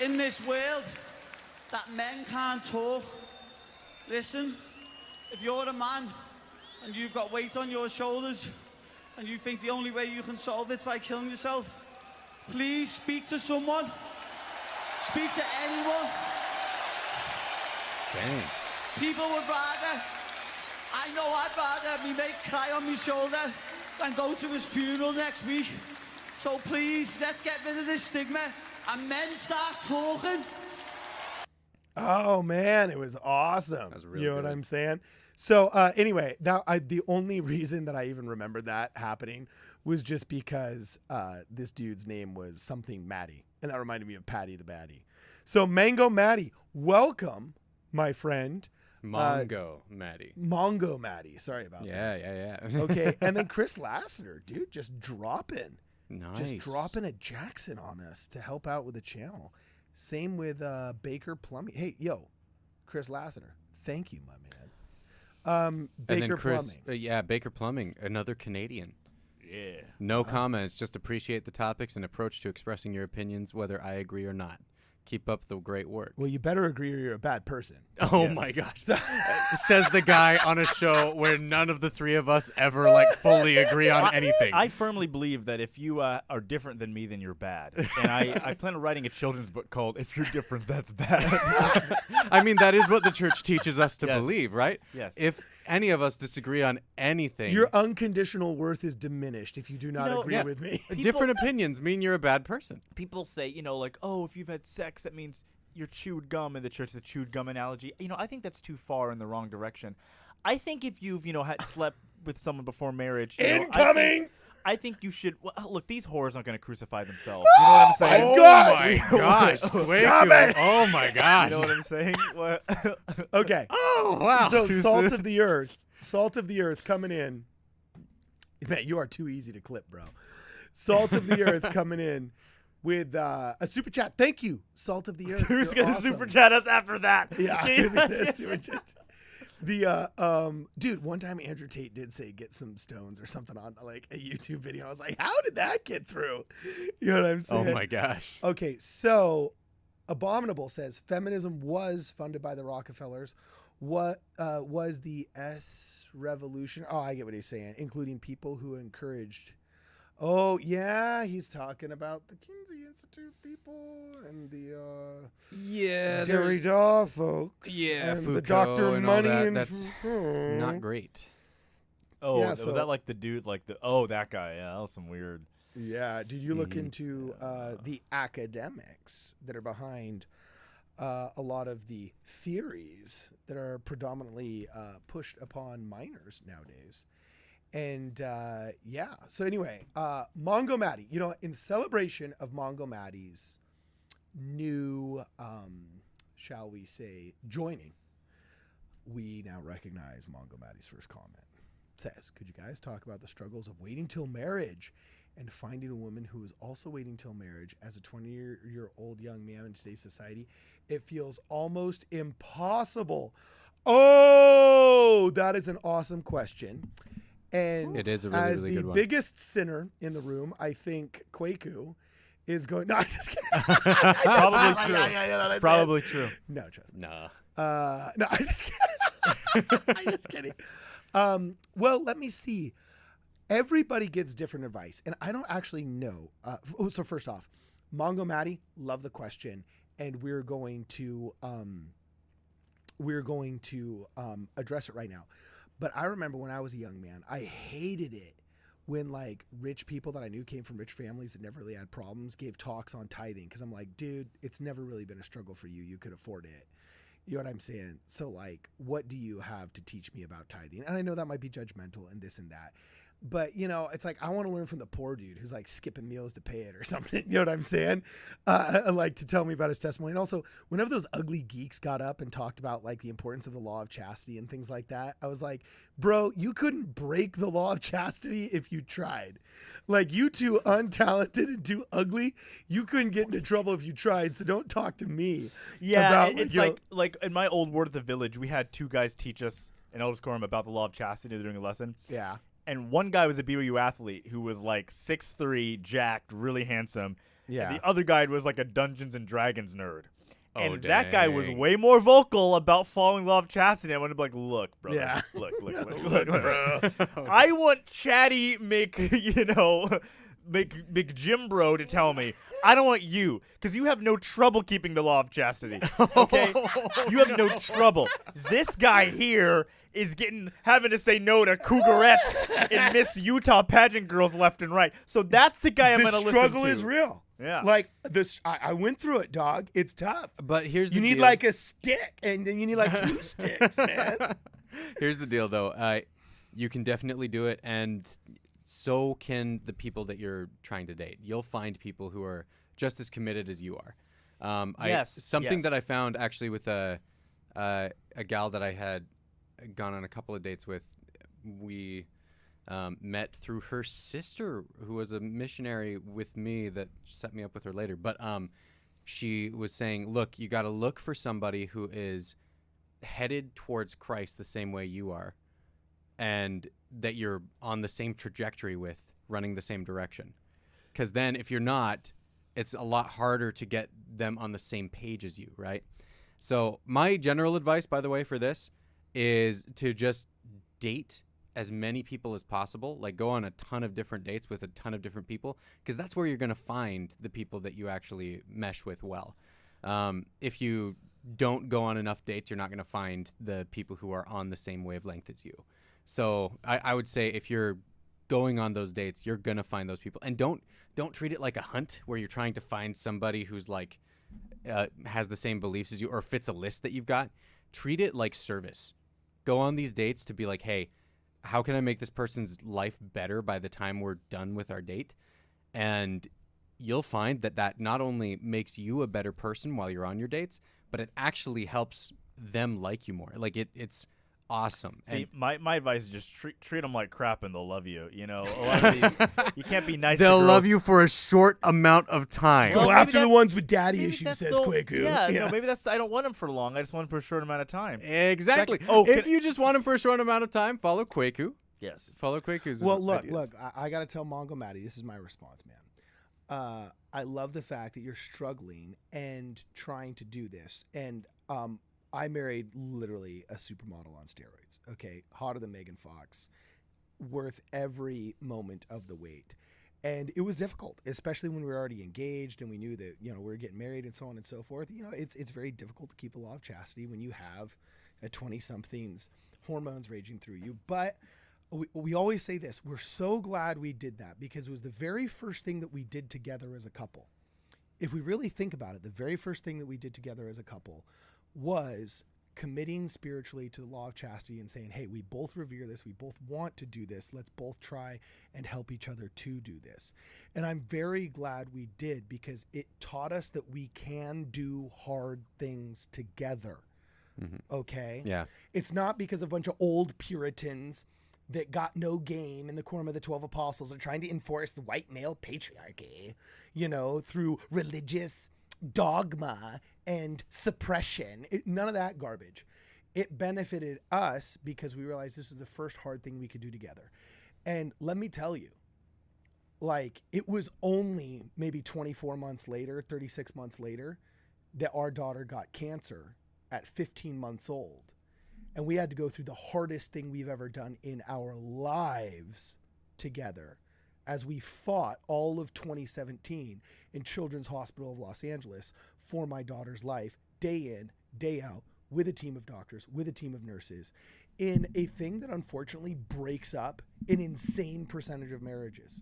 in this world that men can't talk. Listen, if you're a man and you've got weight on your shoulders and you think the only way you can solve it's by killing yourself, please speak to someone. Speak to anyone. Dang. People would rather, I know I'd rather me mate cry on my shoulder than go to his funeral next week. So please, let's get rid of this stigma and men start talking. Oh man, it was awesome. That was really you know good. what I'm saying? So anyway, the only reason that I even remembered that happening was just because this dude's name was something Matty, and that reminded me of Patty the Batty. So Mango Matty, welcome, my friend. Mongo Matty. Mongo Matty. Sorry about that. Yeah. Okay, and then Chris Lassiter, dude, just dropping. Nice. Just dropping a Jackson on us to help out with the channel. Same with Baker Plumbing. Hey, yo, Chris Lassiter, thank you, my man. Baker and then Chris, Plumbing. Baker Plumbing, another Canadian. Yeah. No comments, just appreciate the topics and approach to expressing your opinions, whether I agree or not. Keep up the great work. Well, you better agree or you're a bad person. Oh my gosh. Says the guy on a show where none of the three of us ever fully agree on anything. I firmly believe that if you are different than me, then you're bad. And I plan on writing a children's book called "If You're Different, That's Bad." I mean, that is what the church teaches us to Yes. believe, right? Yes. If any of us disagree on anything, Your unconditional worth is diminished if you do not agree with me. different opinions mean you're a bad person. People say, oh, if you've had sex, that means you're chewed gum in the church, the chewed gum analogy. I think that's too far in the wrong direction. I think if you've, had slept with someone before marriage. Incoming! I think you should. Well, look, these whores aren't going to crucify themselves. You know what I'm saying? Oh my gosh! Oh my gosh! You know what I'm saying? What? Okay. Oh wow! So salt of the earth coming in. Man, you are too easy to clip, bro. Salt of the earth coming in with a super chat. Thank you, Salt of the Earth. Who's You're going to awesome. super chat us after that? Yeah, who's gonna super chat? Dude, one time Andrew Tate did say get some stones or something on a YouTube video. I was like, how did that get through? You know what I'm saying? Oh my gosh. Okay, so Abominable says feminism was funded by the Rockefellers. What was the S revolution? Oh, I get what he's saying, including people who encouraged. Oh yeah, he's talking about the Kinsey Institute people and the Derrida folks. Yeah, and Foucault the Dr. and all Money that. and That's not great. Oh, Yeah, was so- that like the dude, that guy? Yeah, that was some weird. Yeah, did you look into the academics that are behind a lot of the theories that are predominantly pushed upon minors nowadays? And so anyway, Mongo Matty, in celebration of Mongo Matty's new, shall we say, joining, we now recognize Mongo Matty's first comment. It says, could you guys talk about the struggles of waiting till marriage and finding a woman who is also waiting till marriage? As a 20-year-old young man in today's society, it feels almost impossible. Oh, that is an awesome question. And it is a really, as really the good one. biggest sinner in the room, I think Kwaku is going. No, I'm just kidding. Probably true. It's probably true. No, trust me. Nah. No, I'm just kidding. I'm just kidding. Well, let me see. Everybody gets different advice, and I don't actually know. So first off, Mongo Maddie, love the question, and we're going to address it right now. But I remember when I was a young man, I hated it when like rich people that I knew came from rich families that never really had problems gave talks on tithing, because I'm like, dude, it's never really been a struggle for you. You could afford it. You know what I'm saying? So like, what do you have to teach me about tithing? And I know that might be judgmental and this and that, but you know, it's like, I want to learn from the poor dude who's like skipping meals to pay it or something. You know what I'm saying? Like to tell me about his testimony. And also whenever those ugly geeks got up and talked about like the importance of the law of chastity and things like that, I was like, bro, you couldn't break the law of chastity if you tried. Like, you too untalented and too ugly, you couldn't get into trouble if you tried. So don't talk to me. Yeah, about, it's like in my old ward at the village, we had two guys teach us in elders quorum about the law of chastity during a lesson. Yeah. And one guy was a BYU athlete who was like 6'3", jacked, really handsome. Yeah. And the other guy was like a Dungeons and Dragons nerd. Oh, And that guy was dang. way more vocal about following law of chastity. I wanted to be like, look, bro. Yeah. Look, bro. I want chatty Mc Jim Bro to tell me. I don't want you, because you have no trouble keeping the law of chastity. Okay? You have no trouble. This guy here is having to say no to cougarettes and Miss Utah pageant girls left and right. So that's the guy I'm going to listen to. The struggle is real. Yeah. Like this, I went through it, dog. It's tough. But here's the you need deal. like a stick, and then you need like 2 sticks, man. Here's the deal, though. You can definitely do it, and so can the people that you're trying to date. You'll find people who are just as committed as you are. Something that I found actually with a gal that I had gone on a couple of dates with, we met through her sister, who was a missionary with me that set me up with her later. But she was saying, look, you got to look for somebody who is headed towards Christ the same way you are, and that you're on the same trajectory with, running the same direction. Because then if you're not, it's a lot harder to get them on the same page as you, right? So my general advice, by the way, for this is to just date as many people as possible. Like, go on a ton of different dates with a ton of different people, because that's where you're going to find the people that you actually mesh with well. If you don't go on enough dates, you're not going to find the people who are on the same wavelength as you. So I would say if you're going on those dates, you're going to find those people. And don't treat it like a hunt where you're trying to find somebody who's like has the same beliefs as you or fits a list that you've got. Treat it like service. Go on these dates to be like, hey, how can I make this person's life better by the time we're done with our date? And you'll find that not only makes you a better person while you're on your dates, but it actually helps them like you more. Like, it's awesome. See, my advice is just treat them like crap and they'll love you. You know, a lot of these, you can't be nice to They'll girls. love you for a short amount of time. Go after the ones with daddy issues, says Kwaku. Yeah, no, maybe I don't want them for long. I just want them for a short amount of time. Exactly. If you just want them for a short amount of time, follow Kwaku. Yes. Follow Kwaku's Well, look, ideas. I got to tell Mongo Maddie, this is my response, man. I love the fact that you're struggling and trying to do this. And I married literally a supermodel on steroids, okay? Hotter than Megan Fox, worth every moment of the wait. And it was difficult, especially when we were already engaged and we knew that, you know, we were getting married and so on and so forth. You know, it's very difficult to keep the law of chastity when you have a 20-something's hormones raging through you. But we always say this, we're so glad we did that because it was the very first thing that we did together as a couple. If we really think about it, the very first thing that we did together as a couple was committing spiritually to the law of chastity and saying, hey, we both revere this. We both want to do this. Let's both try and help each other to do this. And I'm very glad we did because it taught us that we can do hard things together. Mm-hmm. Okay? Yeah. It's not because of a bunch of old Puritans that got no game in the Quorum of the 12 Apostles are trying to enforce the white male patriarchy, you know, through religious dogma and suppression. None of that garbage. it benefited us because we realized this was the first hard thing we could do together. And let me tell you, like, it was only maybe 24 months later, 36 months later, that our daughter got cancer at 15 months old. And we had to go through the hardest thing we've ever done in our lives together as we fought all of 2017 in Children's Hospital of Los Angeles for my daughter's life, day in, day out, with a team of doctors, with a team of nurses, in a thing that unfortunately breaks up an insane percentage of marriages.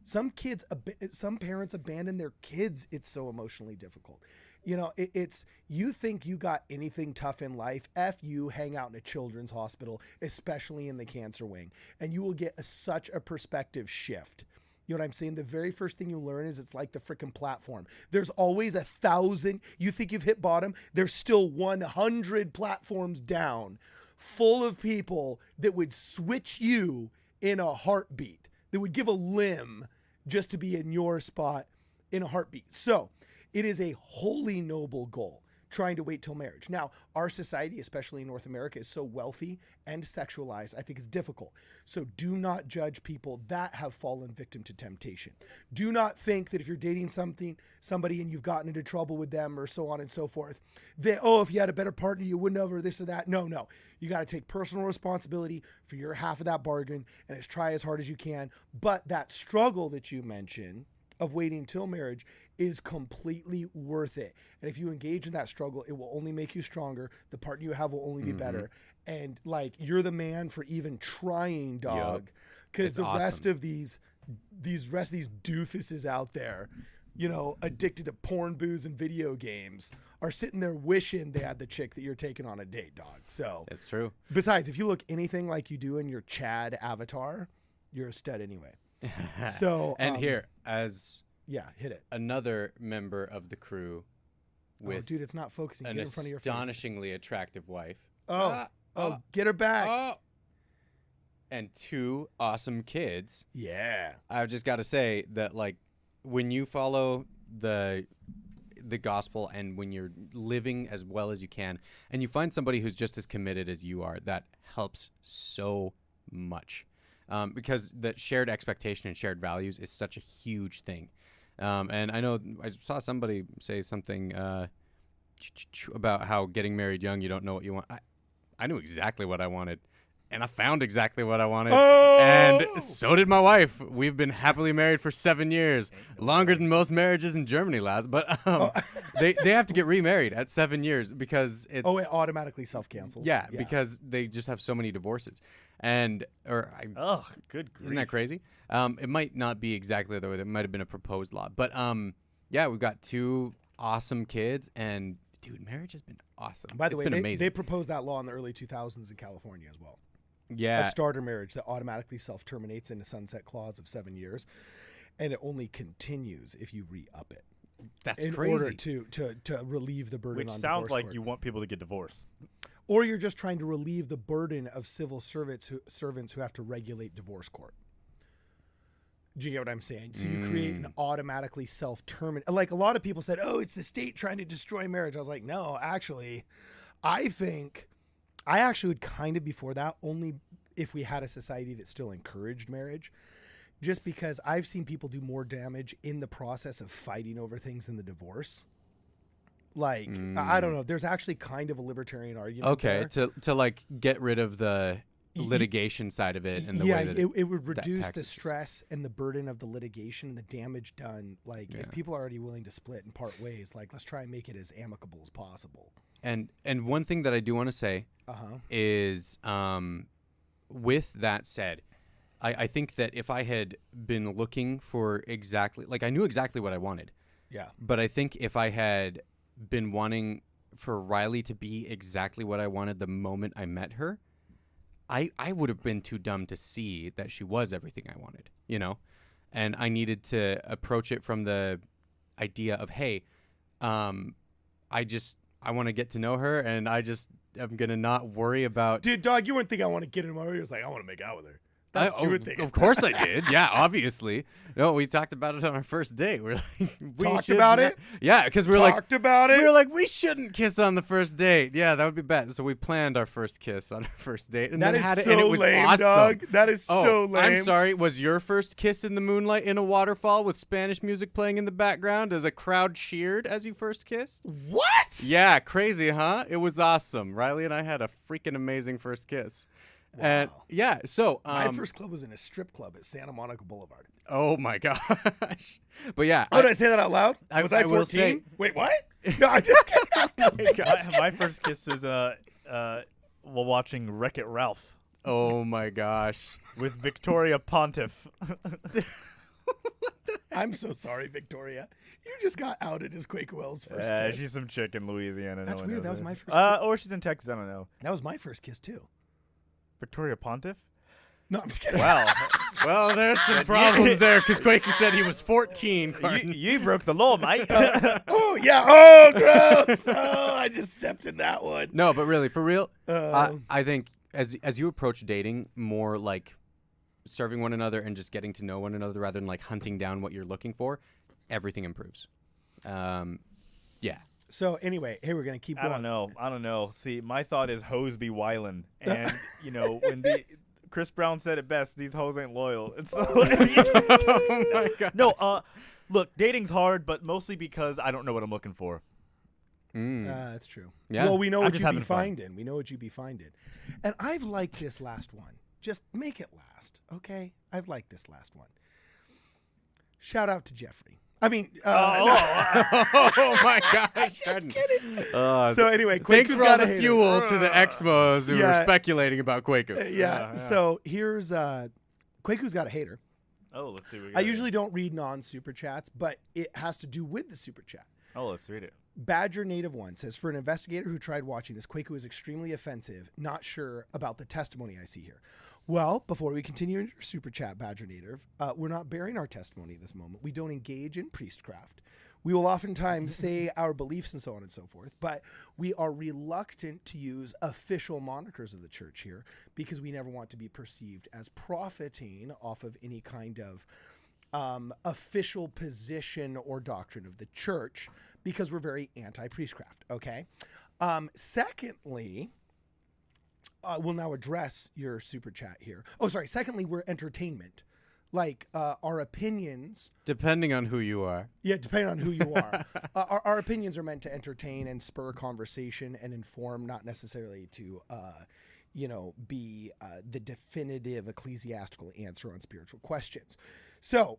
Some parents abandon their kids. It's so emotionally difficult. You know, it's, you think you got anything tough in life, F you, hang out in a children's hospital, especially in the cancer wing, and you will get such a perspective shift. You know what I'm saying? The very first thing you learn is it's like the freaking platform. There's always 1,000. You think you've hit bottom. There's still 100 platforms down full of people that would switch you in a heartbeat, that would give a limb just to be in your spot in a heartbeat. So it is a wholly noble goal, trying to wait till marriage. Now, our society, especially in North America, is so wealthy and sexualized, I think it's difficult. So do not judge people that have fallen victim to temptation. Do not think that if you're dating somebody and you've gotten into trouble with them or so on and so forth, that, oh, if you had a better partner, you wouldn't have, or this or that. No. You got to take personal responsibility for your half of that bargain and just try as hard as you can. But that struggle that you mentioned of waiting till marriage is completely worth it. And if you engage in that struggle, it will only make you stronger. The partner you have will only be better. And like, you're the man for even trying, dog. Because the rest of these doofuses out there, you know, addicted to porn, booze, and video games, are sitting there wishing they had the chick that you're taking on a date, dog. So it's true. Besides, if you look anything like you do in your Chad avatar, you're a stud anyway. So and here, as hit it, another member of the crew with dude, it's not focusing. an Get in front of your face. astonishingly attractive wife. Get her back. And 2 awesome kids. Yeah. I've just got to say that, like, when you follow the gospel and when you're living as well as you can, and you find somebody who's just as committed as you are, that helps so much. Because that shared expectation and shared values is such a huge thing. And I know I saw somebody say something about how getting married young, you don't know what you want. I knew exactly what I wanted, and I found exactly what I wanted. And so did my wife. We've been happily married for 7 years, longer than most marriages in Germany last. But they have to get remarried at 7 years because it's... Oh, it automatically self-cancels. Yeah, because they just have so many divorces. And good grief. Isn't that crazy? It might not be exactly the way. That might have been a proposed law, but yeah, we've got 2 awesome kids, and dude, marriage has been awesome. By the It's way, they proposed that law in the early 2000s in California as well. Yeah, a starter marriage that automatically self-terminates in a sunset clause of 7 years, and it only continues if you re-up it. That's in crazy. order to relieve the burden. Which on sounds divorce like court. you want people to get divorced. Or you're just trying to relieve the burden of civil servants who have to regulate divorce court. Do you get what I'm saying? So you create an automatically self-terminate. Like, a lot of people said, oh, it's the state trying to destroy marriage. I was like, no, actually, I actually would kind of be for that, only if we had a society that still encouraged marriage. Just because I've seen people do more damage in the process of fighting over things than the divorce. Like, I don't know. There's actually kind of a libertarian argument there. to like get rid of the litigation side of it and the way that it would reduce the stress and the burden of the litigation and the damage done. Like, if people are already willing to split and part ways, like, let's try and make it as amicable as possible. And one thing that I do want to say is, with that said, I think that if I had been looking for exactly, like, I knew exactly what I wanted. Yeah. But I think if I had been wanting for Riley to be exactly what I wanted the moment I met her, I would have been too dumb to see that she was everything I wanted, you know? And I needed to approach it from the idea of, hey, I want to get to know her, and I'm going to not worry about... Dude, dog, you wouldn't think I want to get in her. He was like, I want to make out with her. That's what you were thinking. Of course I did. Yeah, obviously. No, we talked about it on our first date. We're like, Talked about it? Yeah, because we were like, Talked about it? We were like, we shouldn't kiss on the first date. Yeah, that would be bad. So we planned our first kiss on our first date, and That then is had it, so and it was lame, awesome. dog. That is Oh, so lame. I'm sorry. Was your first kiss in the moonlight in a waterfall with Spanish music playing in the background as a crowd cheered as you first kissed? What? Yeah, crazy, huh? It was awesome. Riley and I had a freaking amazing first kiss. Wow. And yeah, so My first club was in a strip club at Santa Monica Boulevard. oh my gosh. But yeah. Oh, did I say that out loud? Was I 14? will say- Wait, what? No, I just kidding. My first kiss was while watching Wreck-It Ralph Oh my gosh. with Victoria Pontiff. I'm so sorry, Victoria. You just got outed as Kwaku L's first kiss. She's some chick in Louisiana. That's no one weird. knows That was her. my first kiss. Or she's in Texas. I don't know. That was my first kiss, too. Victoria Pontiff? No, I'm just kidding. Wow. Well, there's some problems there because Kwaku said he was 14. you broke the law, mate. Oh, yeah. Oh, gross. Oh, I just stepped in that one. No, but really, for real, I think as you approach dating more like serving one another and just getting to know one another rather than like hunting down what you're looking for, everything improves. Yeah. So anyway, hey, we're gonna keep going. I don't know. See, my thought is hoes be wildin', and you know when Chris Brown said it best, these hoes ain't loyal. And so, oh my God. No, look, dating's hard, but mostly because I don't know what I'm looking for. That's true. Yeah. Well, we know I'm what just you be having fun. finding. We know what you be finding. And I've liked this last one. Just make it last, okay? I've liked this last one. Shout out to Jeffrey. I mean, oh my gosh! Just kidding. So anyway, thanks Kwaku's for all got a the hater. fuel to the Exmos who Yeah. were speculating about Kwaku. Yeah. So here's Kwaku's got a hater. Oh, let's see. What we I got usually don't read non-super chats, but it has to do with the super chat. here. Oh, let's read it. Badger Native One says, for an investigator who tried watching this, Kwaku is extremely offensive. Not sure about the testimony I see here. Well, before we continue your super chat, Badger Native, we're not bearing our testimony at this moment. We don't engage in priestcraft. We will oftentimes say our beliefs and so on and so forth, but we are reluctant to use official monikers of the church here because we never want to be perceived as profiting off of any kind of official position or doctrine of the church because we're very anti-priestcraft, okay? Secondly, we'll now address your super chat here. Oh, sorry. Secondly, we're entertainment. Like our opinions. Depending on who you are. Yeah, depending on who you are. Our opinions are meant to entertain and spur conversation and inform, not necessarily to, be the definitive ecclesiastical answer on spiritual questions. So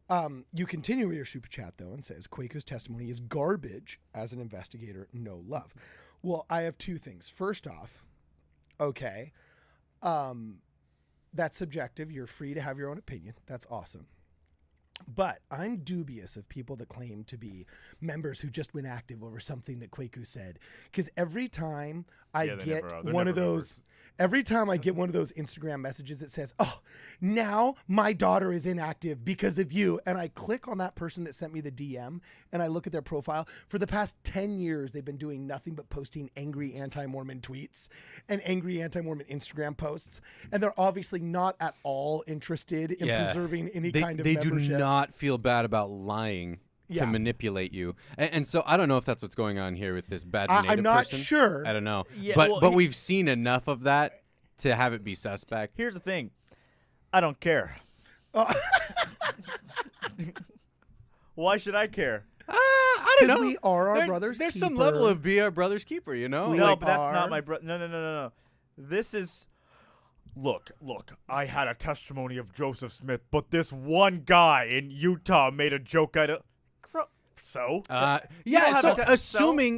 you continue with your super chat, though, and says, Kwaku's testimony is garbage as an investigator, no love. Well, I have two things. First off, okay, that's subjective. You're free to have your own opinion. That's awesome. But I'm dubious of people that claim to be members who just went active over something that Kwaku said. Because every time I get one of those... Every time I get one of those Instagram messages that says, oh, now my daughter is inactive because of you. And I click on that person that sent me the DM and I look at their profile. For the past 10 years, they've been doing nothing but posting angry anti-Mormon tweets and angry anti-Mormon Instagram posts. And they're obviously not at all interested in preserving any kind of membership. They do not feel bad about lying to manipulate you. And so I don't know if that's what's going on here with this bad native I'm not person. sure. I don't know. Yeah, but we've seen enough of that to have it be suspect. Here's the thing. I don't care. Why should I care? I don't know. We are our brother's There's keeper. some level of be our brother's keeper, you know? No, but that's not my brother. No. This is... Look, I had a testimony of Joseph Smith, but this one guy in Utah made a joke out of... So? Assuming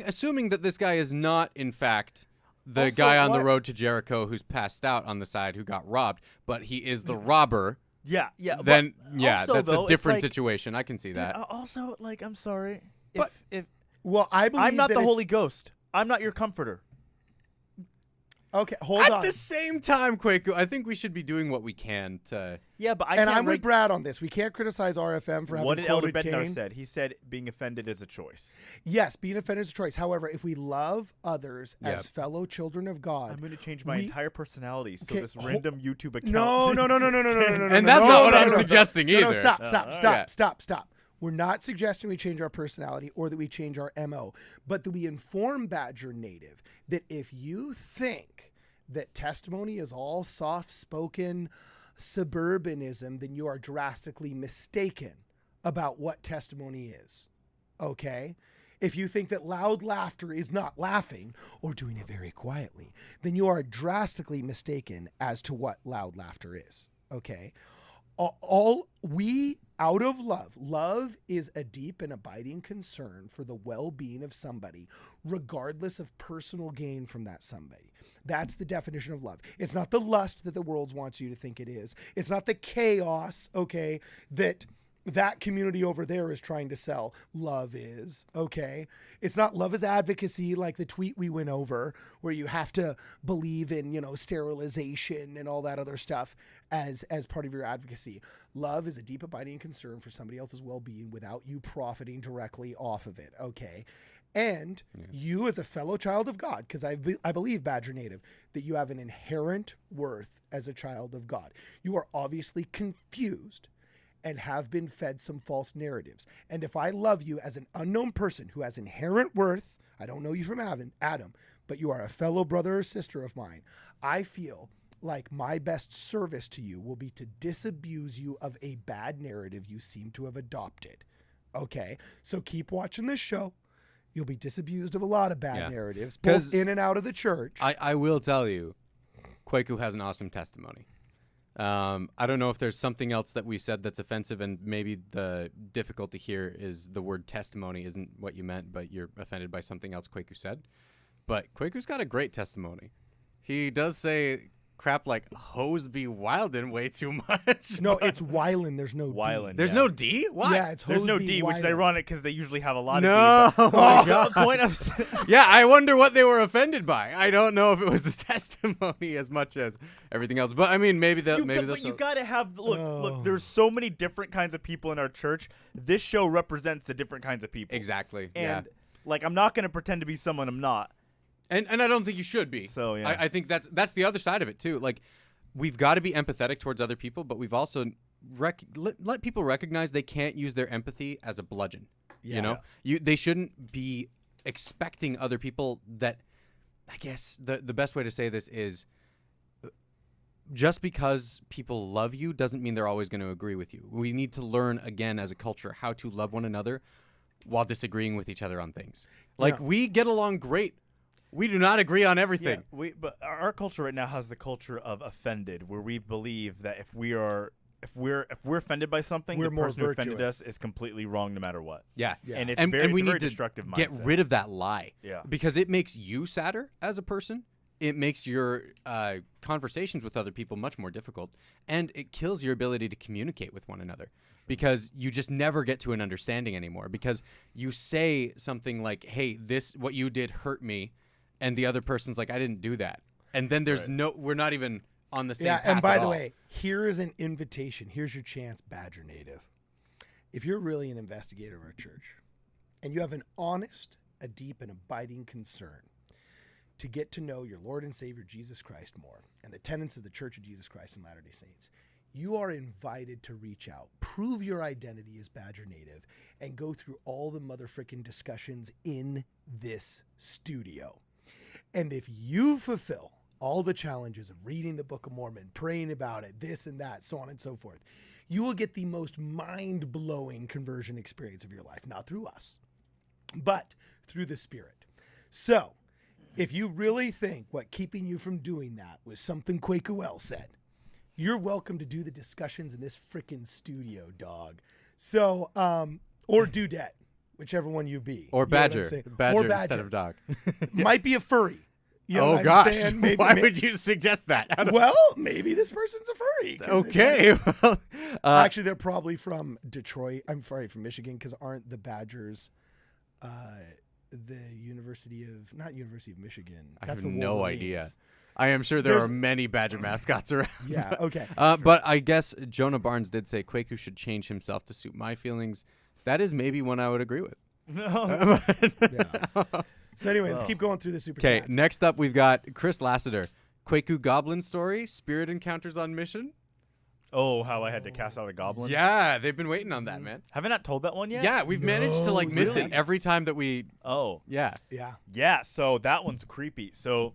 that this guy is not, in fact, the Also, guy on the what- road to Jericho who's passed out on the side who got robbed, but he is the robber. Yeah. Then, also, that's though, a it's different like- situation. I can see that. Also, like, I'm sorry. Well, I believe I'm not that the if- Holy Ghost. I'm not your comforter. Okay, hold At on. the same time, Kwaku, I think we should be doing what we can to. Yeah, but I'm with Brad on this. We can't criticize RFM for having what did Elder quoted Bednar Cain. said? He said being offended is a choice. Yes, being offended is a choice. However, if we love others Yep. as fellow children of God, I'm going to change my entire personality so Okay, this random YouTube account. No. And that's not what I'm suggesting No, either. Stop. We're not suggesting we change our personality or that we change our MO, but that we inform Badger Native that if you think that testimony is all soft-spoken suburbanism, then you are drastically mistaken about what testimony is. Okay? If you think that loud laughter is not laughing or doing it very quietly, then you are drastically mistaken as to what loud laughter is. Okay? All we out of love is a deep and abiding concern for the well-being of somebody, regardless of personal gain from that somebody. That's the definition of love. It's not the lust that the world wants you to think it is. It's not the chaos, okay, that community over there is trying to sell. Love is, okay? It's not love is advocacy like the tweet we went over where you have to believe in, sterilization and all that other stuff as part of your advocacy. Love is a deep abiding concern for somebody else's well-being without you profiting directly off of it, okay? And you as a fellow child of God, because I believe, Badger Native, that you have an inherent worth as a child of God. You are obviously confused and have been fed some false narratives. And if I love you as an unknown person who has inherent worth, I don't know you from Adam, but you are a fellow brother or sister of mine, I feel like my best service to you will be to disabuse you of a bad narrative you seem to have adopted. Okay, so keep watching this show. You'll be disabused of a lot of bad narratives, both in and out of the church. I will tell you, Kwaku has an awesome testimony. I don't know if there's something else that we said that's offensive, and maybe the difficulty here is the word testimony isn't what you meant, but you're offended by something else Kwaku said. But Kwaku's got a great testimony. He does say crap like "hoes be wildin' way too much." No, it's Wyland. There's no Wyland. D. There's no D? Why? Yeah, it's There's hoes no be D, which is Wyland. ironic because they usually have a lot No. of D. But Oh my God. the point of Yeah, I wonder what they were offended by. I don't know if it was the testimony as much as everything else. But I mean, maybe they'll. But you gotta have look. There's so many different kinds of people in our church. This show represents the different kinds of people. Exactly. And I'm not gonna pretend to be someone I'm not. And I don't think you should be. So yeah, I think that's the other side of it too. Like, we've got to be empathetic towards other people, but we've also let people recognize they can't use their empathy as a bludgeon. Yeah. You know, they shouldn't be expecting other people that. I guess the best way to say this is, just because people love you doesn't mean they're always going to agree with you. We need to learn again as a culture how to love one another while disagreeing with each other on things. Like, we get along great. We do not agree on everything. Yeah, but our culture right now has the culture of offended, where we believe that if we're offended by something, We're the more person who offended virtuous. us is completely wrong no matter what. Yeah. And it's and very, we it's a very need to destructive mindset. get rid of that lie. Yeah. Because it makes you sadder as a person. It makes your conversations with other people much more difficult, and it kills your ability to communicate with one another because you just never get to an understanding anymore, because you say something like, hey, what you did hurt me, and the other person's like, I didn't do that. And then there's we're not even on the same path and by at the all. way, here is an invitation. Here's your chance, Badger Native. If you're really an investigator of our church and you have an honest, a deep, and abiding concern to get to know your Lord and Savior Jesus Christ more and the tenets of the Church of Jesus Christ and Latter-day Saints, you are invited to reach out, prove your identity as Badger Native, and go through all the motherfrickin' discussions in this studio. And if you fulfill all the challenges of reading the Book of Mormon, praying about it, this and that, so on and so forth, you will get the most mind-blowing conversion experience of your life, not through us, but through the Spirit. So, if you really think what keeping you from doing that was something Kwaku said, you're welcome to do the discussions in this frickin' studio, dog. So, or Dudette, whichever one you be. Or You know what I'm Badger. saying? Badger Or instead of dog. Might be a furry. You know Oh, what I'm gosh. saying? Maybe, Why would you suggest that? Well, maybe this person's a furry. 'Cause it's Okay. like- Well, actually, they're probably from Detroit. I'm sorry, from Michigan, because aren't the Badgers the University of Michigan? I have the no Wolverines. idea. I am sure there are many Badger mascots around. Yeah, okay. But I guess Jonah Barnes did say Kwaku should change himself to suit my feelings. That is maybe one I would agree with. Yeah. So anyway, let's keep going through the super chats. Okay, next up we've got Chris Lassiter. Kwaku Goblin story, spirit encounters on mission. Oh, how I had to cast out a goblin? Yeah, they've been waiting on that, man. Have I not told that one yet? Yeah, we've managed to like miss it every time that we. Oh. Yeah. Yeah. Yeah, so that one's creepy. So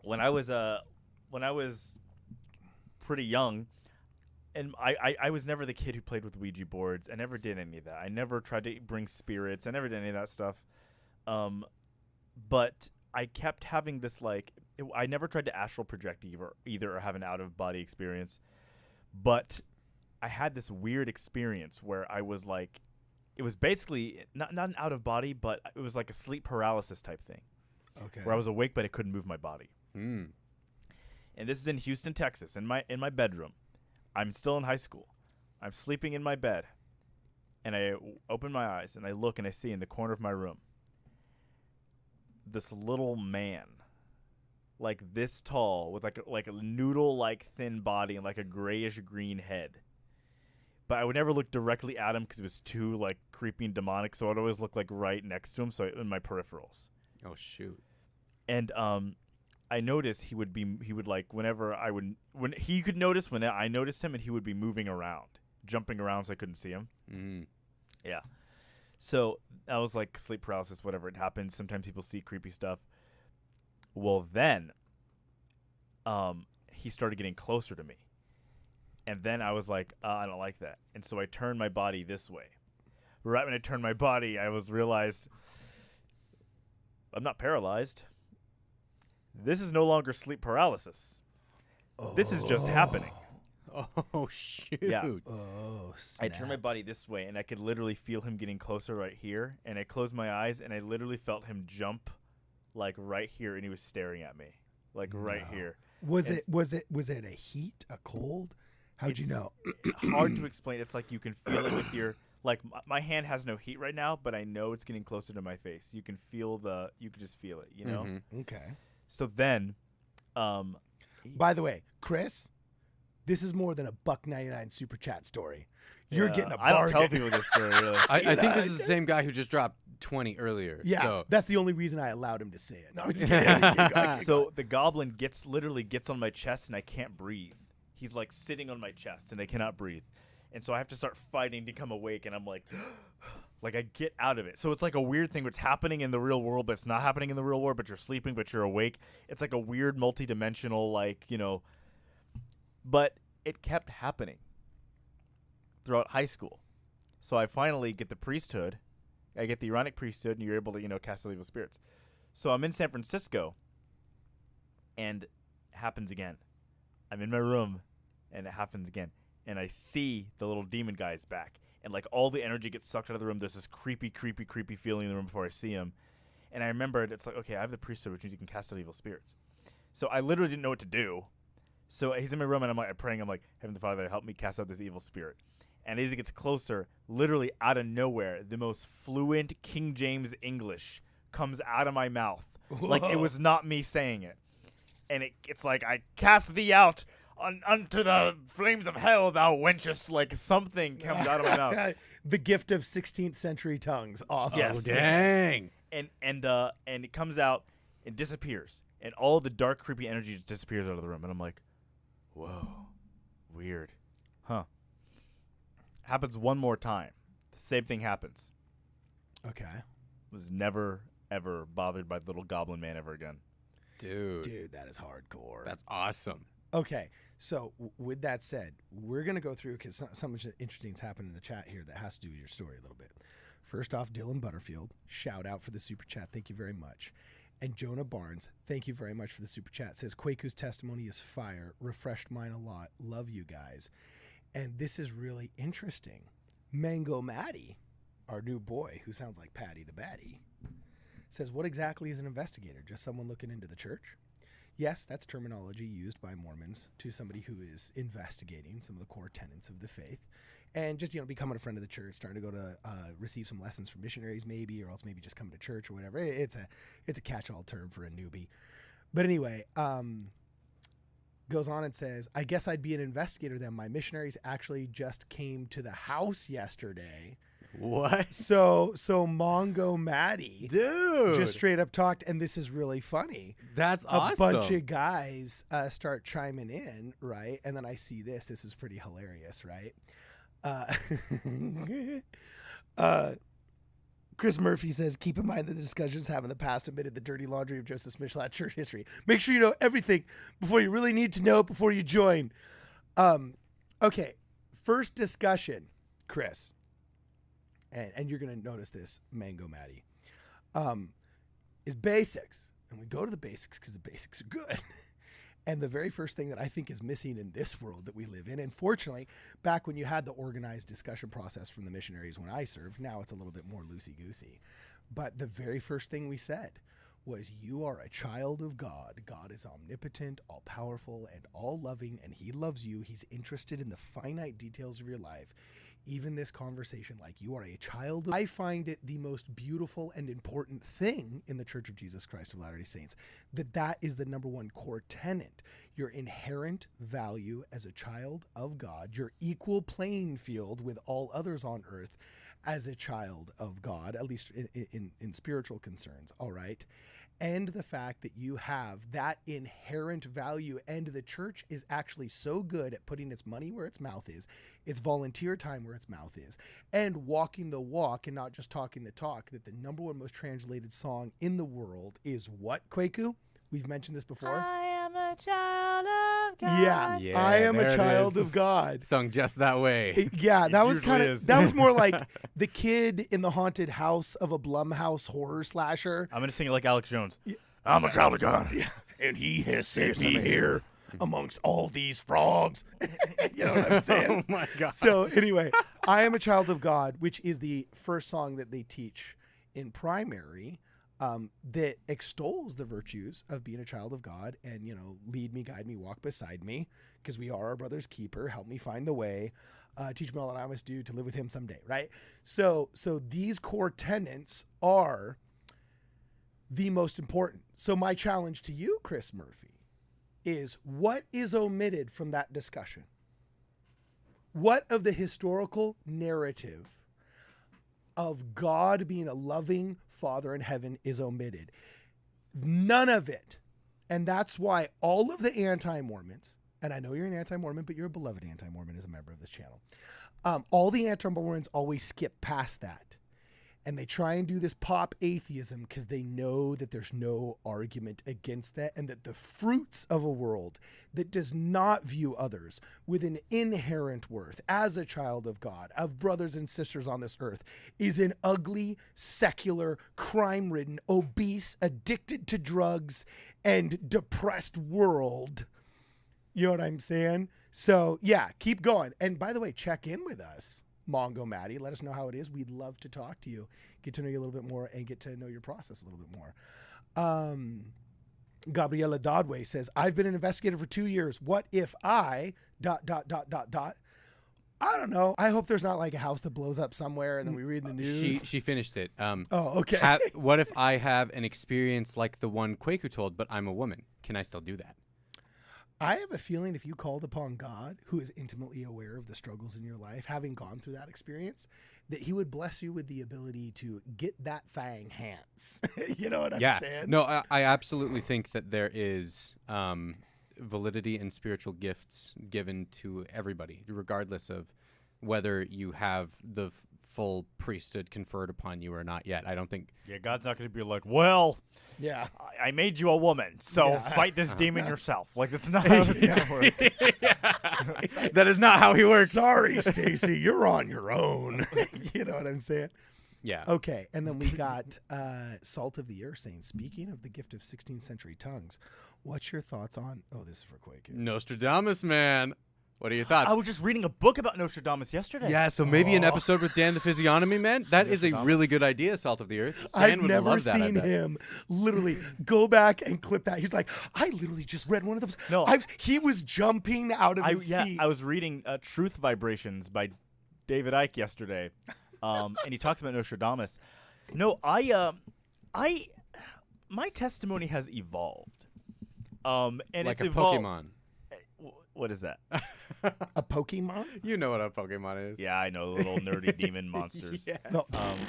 when I was pretty young, and I was never the kid who played with Ouija boards. I never did any of that. I never tried to bring spirits. I never did any of that stuff. But I kept having this I never tried to astral project either or have an out of body experience. But I had this weird experience where I was like, it was basically not an out of body, but it was like a sleep paralysis type thing. Okay. Where I was awake but I couldn't move my body. Mm. And this is in Houston, Texas, in my bedroom. I'm still in high school. I'm sleeping in my bed, and I open my eyes and I look and I see in the corner of my room this little man, like this tall, with like a noodle-like thin body and like a grayish green head. But I would never look directly at him because it was too like creepy and demonic. So I'd always look like right next to him, so in my peripherals. Oh shoot! And I noticed he would like when he could notice when I noticed him, and he would be moving around, jumping around, so I couldn't see him. Mm. Yeah. So I was like sleep paralysis, whatever. It happens. Sometimes people see creepy stuff. Well, then, he started getting closer to me, and then I was like, I don't like that, and so I turned my body this way. Right when I turned my body, I realized I'm not paralyzed. This is no longer sleep paralysis. This is just happening. Oh shoot! Yeah. Oh, I turned my body this way, and I could literally feel him getting closer right here. And I closed my eyes, and I literally felt him jump, like right here, and he was staring at me, like right here. Was it a heat, a cold? How'd you know? Hard to explain. It's like you can feel it with your my hand has no heat right now, but I know it's getting closer to my face. You can just feel it, you know? Mm-hmm. Okay. So then, by the way, Chris, this is more than a $1.99 super chat story. You're getting a bargain. I don't tell people this story, really. I think this is the same guy who just dropped 20 earlier. Yeah, so. that's the only reason I allowed him to say it. No, I'm just kidding. So the goblin literally gets on my chest, and I can't breathe. He's like sitting on my chest, and I cannot breathe. And so I have to start fighting to come awake, and I'm like, like I get out of it. So it's like a weird thing what's happening in the real world, but it's not happening in the real world, but you're sleeping, but you're awake. It's like a weird multi-dimensional, but it kept happening throughout high school. So I finally get the priesthood. I get the Uranic priesthood, and you're able to, cast evil spirits. So I'm in San Francisco, and it happens again. I'm in my room, and it happens again. And I see the little demon guy's back. And, like, all the energy gets sucked out of the room. There's this creepy, creepy, creepy feeling in the room before I see him. And I remembered, it's like, okay, I have the priesthood, which means you can cast out evil spirits. So I literally didn't know what to do. So he's in my room, and I'm praying. I'm like, Heavenly Father, help me cast out this evil spirit. And as he gets closer, literally out of nowhere, the most fluent King James English comes out of my mouth. Whoa. Like it was not me saying it. And it's like, I cast thee out unto the flames of hell, thou wenchest. Like something comes out of my mouth. The gift of 16th century tongues. Awesome. Yes. Oh, dang. And it comes out and disappears. And all the dark, creepy energy just disappears out of the room. And I'm like, whoa, weird. Huh. Happens one more time. The same thing happens. Okay. Was never, ever bothered by the little goblin man ever again. Dude, that is hardcore. That's awesome. Okay, so with that said, we're going to go through, because something interesting's happened in the chat here that has to do with your story a little bit. First off, Dylan Butterfield, shout out for the super chat. Thank you very much. And Jonah Barnes, thank you very much for the super chat. Says, Kwaku's testimony is fire. Refreshed mine a lot. Love you guys. And this is really interesting. Mango Maddie, our new boy, who sounds like Patty the Batty, says, what exactly is an investigator? Just someone looking into the church? Yes, that's terminology used by Mormons to somebody who is investigating some of the core tenets of the faith. And just, becoming a friend of the church, starting to go to receive some lessons from missionaries maybe, or else maybe just come to church or whatever. It's a catch-all term for a newbie. But anyway, goes on and says, I guess I'd be an investigator then. My missionaries actually just came to the house yesterday. What? So Mongo Maddie, dude, just straight up talked, and this is really funny. That's awesome. A bunch of guys start chiming in, right? And then I see this. This is pretty hilarious, right? Chris Murphy says, keep in mind that the discussions have in the past admitted the dirty laundry of Joseph Smith church history. Make sure you know everything before you really need to know before you join. Okay, first discussion, Chris, and you're going to notice this, Mango Maddie, is basics. And we go to the basics because the basics are good. And the very first thing that I think is missing in this world that we live in, and fortunately, back when you had the organized discussion process from the missionaries when I served, now it's a little bit more loosey-goosey. But the very first thing we said was, you are a child of God. God is omnipotent, all-powerful, and all-loving, and he loves you. He's interested in the finite details of your life. Even this conversation, like, you are a child. I find it the most beautiful and important thing in the Church of Jesus Christ of Latter-day Saints, that is the number one core tenet. Your inherent value as a child of God, your equal playing field with all others on earth as a child of God, at least in spiritual concerns, all right? And the fact that you have that inherent value, and the church is actually so good at putting its money where its mouth is, its volunteer time where its mouth is, and walking the walk and not just talking the talk, that the number one most translated song in the world is what, Kwaku? We've mentioned this before. I am a child of God. Yeah, I am a child of God. Sung just that way. Yeah, that was kind of, that was more like the kid in the haunted house of a Blumhouse horror slasher. I'm going to sing it like Alex Jones. Yeah. I'm a child of God. Yeah. And he has sent me here amongst all these frogs. You know what I'm saying? Oh my God. So anyway, I am a child of God, which is the first song that they teach in primary, that extols the virtues of being a child of God and, you know, lead me, guide me, walk beside me, because we are our brother's keeper. Help me find the way. Teach me all that I must do to live with him someday, right? So these core tenets are the most important. So my challenge to you, Chris Murphy, is what is omitted from that discussion? What of the historical narrative of God being a loving Father in heaven is omitted? None of it. And that's why all of the anti-Mormons, and I know you're an anti-Mormon, but you're a beloved anti-Mormon as a member of this channel. All the anti-Mormons always skip past that. And they try and do this pop atheism because they know that there's no argument against that, and that the fruits of a world that does not view others with an inherent worth as a child of God, of brothers and sisters on this earth, is an ugly, secular, crime-ridden, obese, addicted to drugs, and depressed world. You know what I'm saying? So, yeah, keep going. And by the way, check in with us. Mongo Maddie, let us know how it is. We'd love to talk to you, get to know you a little bit more, and get to know your process a little bit more. Gabriella Dodway says, I've been an investigator for 2 years. What if I ... I don't know. I hope there's not like a house that blows up somewhere and then we read the news. She finished it. Oh, okay. What if I have an experience like the one Kwaku told, but I'm a woman? Can I still do that? I have a feeling if you called upon God, who is intimately aware of the struggles in your life, having gone through that experience, that he would bless you with the ability to get that thing hands. You know what I'm saying? No, I absolutely think that there is validity in spiritual gifts given to everybody, regardless of whether you have the full priesthood conferred upon you or not yet. I don't think... Yeah, God's not going to be like, well, yeah, I made you a woman, so fight this demon yourself. Like, that's not how it's going to work. That is not how he works. Sorry, Stacy, you're on your own. You know what I'm saying? Yeah. Okay, and then we got Salt of the Earth saying, speaking of the gift of 16th century tongues, what's your thoughts on... Oh, this is for Kwaku. Nostradamus, man. What are your thoughts? I was just reading a book about Nostradamus yesterday. Yeah, so maybe an episode with Dan the Physiognomy Man. That is a really good idea, Salt of the Earth. Dan I've would never love that, seen him literally go back and clip that. He's like, I literally just read one of those. No, he was jumping out of his seat. I was reading Truth Vibrations by David Icke yesterday, and he talks about Nostradamus. No, my testimony has evolved. And like it's a Pokemon. What is that? A Pokemon? You know what a Pokemon is. Yeah, I know, little nerdy demon monsters. Yes. No.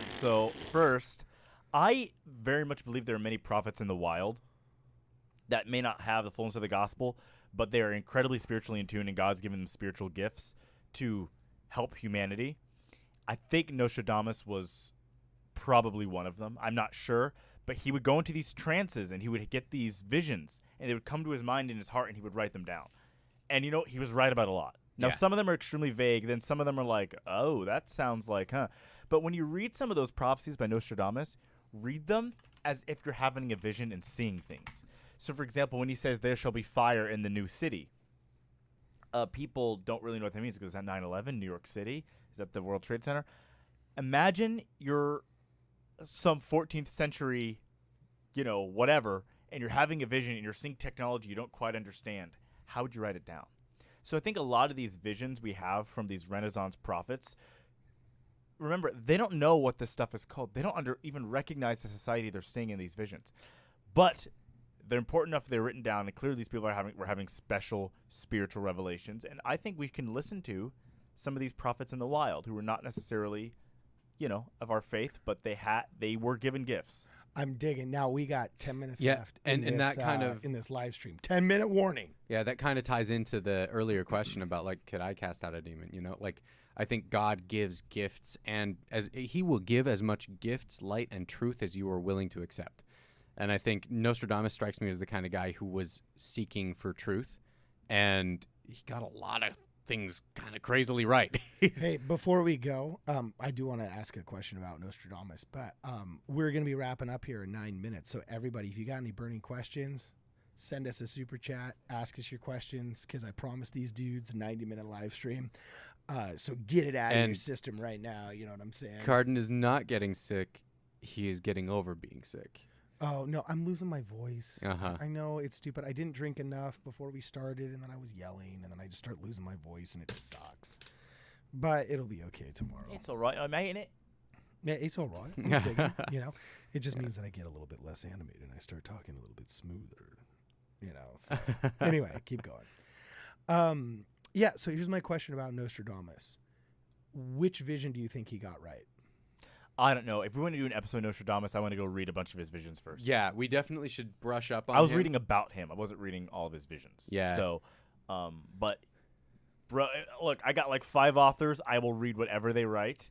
So first, I very much believe there are many prophets in the wild that may not have the fullness of the gospel, but they are incredibly spiritually in tune, and God's given them spiritual gifts to help humanity. I think Nostradamus was probably one of them. I'm not sure, but he would go into these trances, and he would get these visions, and they would come to his mind and his heart, and he would write them down. And, you know, he was right about a lot. Now, Yeah. some of them are extremely vague. Then some of them are like, oh, that sounds like, huh? But when you read some of those prophecies by Nostradamus, read them as if you're having a vision and seeing things. So, for example, when he says, there shall be fire in the new city, people don't really know what that means. Because is that 9/11, New York City? Is that the World Trade Center? Imagine you're some 14th century, you know, whatever, and you're having a vision and you're seeing technology you don't quite understand. How would you write it down? So I think a lot of these visions we have from these Renaissance prophets, remember, they don't know what this stuff is called. They don't even recognize the society they're seeing in these visions. But they're important enough they're written down, and clearly these people were having special spiritual revelations. And I think we can listen to some of these prophets in the wild who were not necessarily, you know, of our faith, but they were given gifts. I'm digging. Now we got 10 minutes Yeah, left. and in that this, kind of in this live stream. 10-minute warning. Yeah, that kind of ties into the earlier question about, like, could I cast out a demon? You know, like, I think God gives gifts, and as he will give as much gifts, light, and truth as you are willing to accept. And I think Nostradamus strikes me as the kind of guy who was seeking for truth, and he got a lot of things kind of crazily right. Hey, before we go, I do want to ask a question about Nostradamus, but we're going to be wrapping up here in 9 minutes. So everybody, if you got any burning questions, send us a super chat, ask us your questions, because I promised these dudes a 90-minute live stream. So get it out of your system right now. You know what I'm saying? Cardon is not getting sick. He is getting over being sick. Oh, no, I'm losing my voice. Uh-huh. I know, it's stupid. I didn't drink enough before we started, and then I was yelling, and then I just started losing my voice, and it sucks. But it'll be okay tomorrow. It's all right. I'm making it. Yeah, it's all right. I'm digging, you know, it just means that I get a little bit less animated, and I start talking a little bit smoother, you know. So. Anyway, keep going. Yeah, so here's my question about Nostradamus. Which vision do you think he got right? I don't know. If we want to do an episode of Nostradamus, I want to go read a bunch of his visions first. Yeah, we definitely should brush up on I was him. reading about him. I wasn't reading all of his visions. Yeah. So, but, bro, look, I got like 5 authors. I will read whatever they write.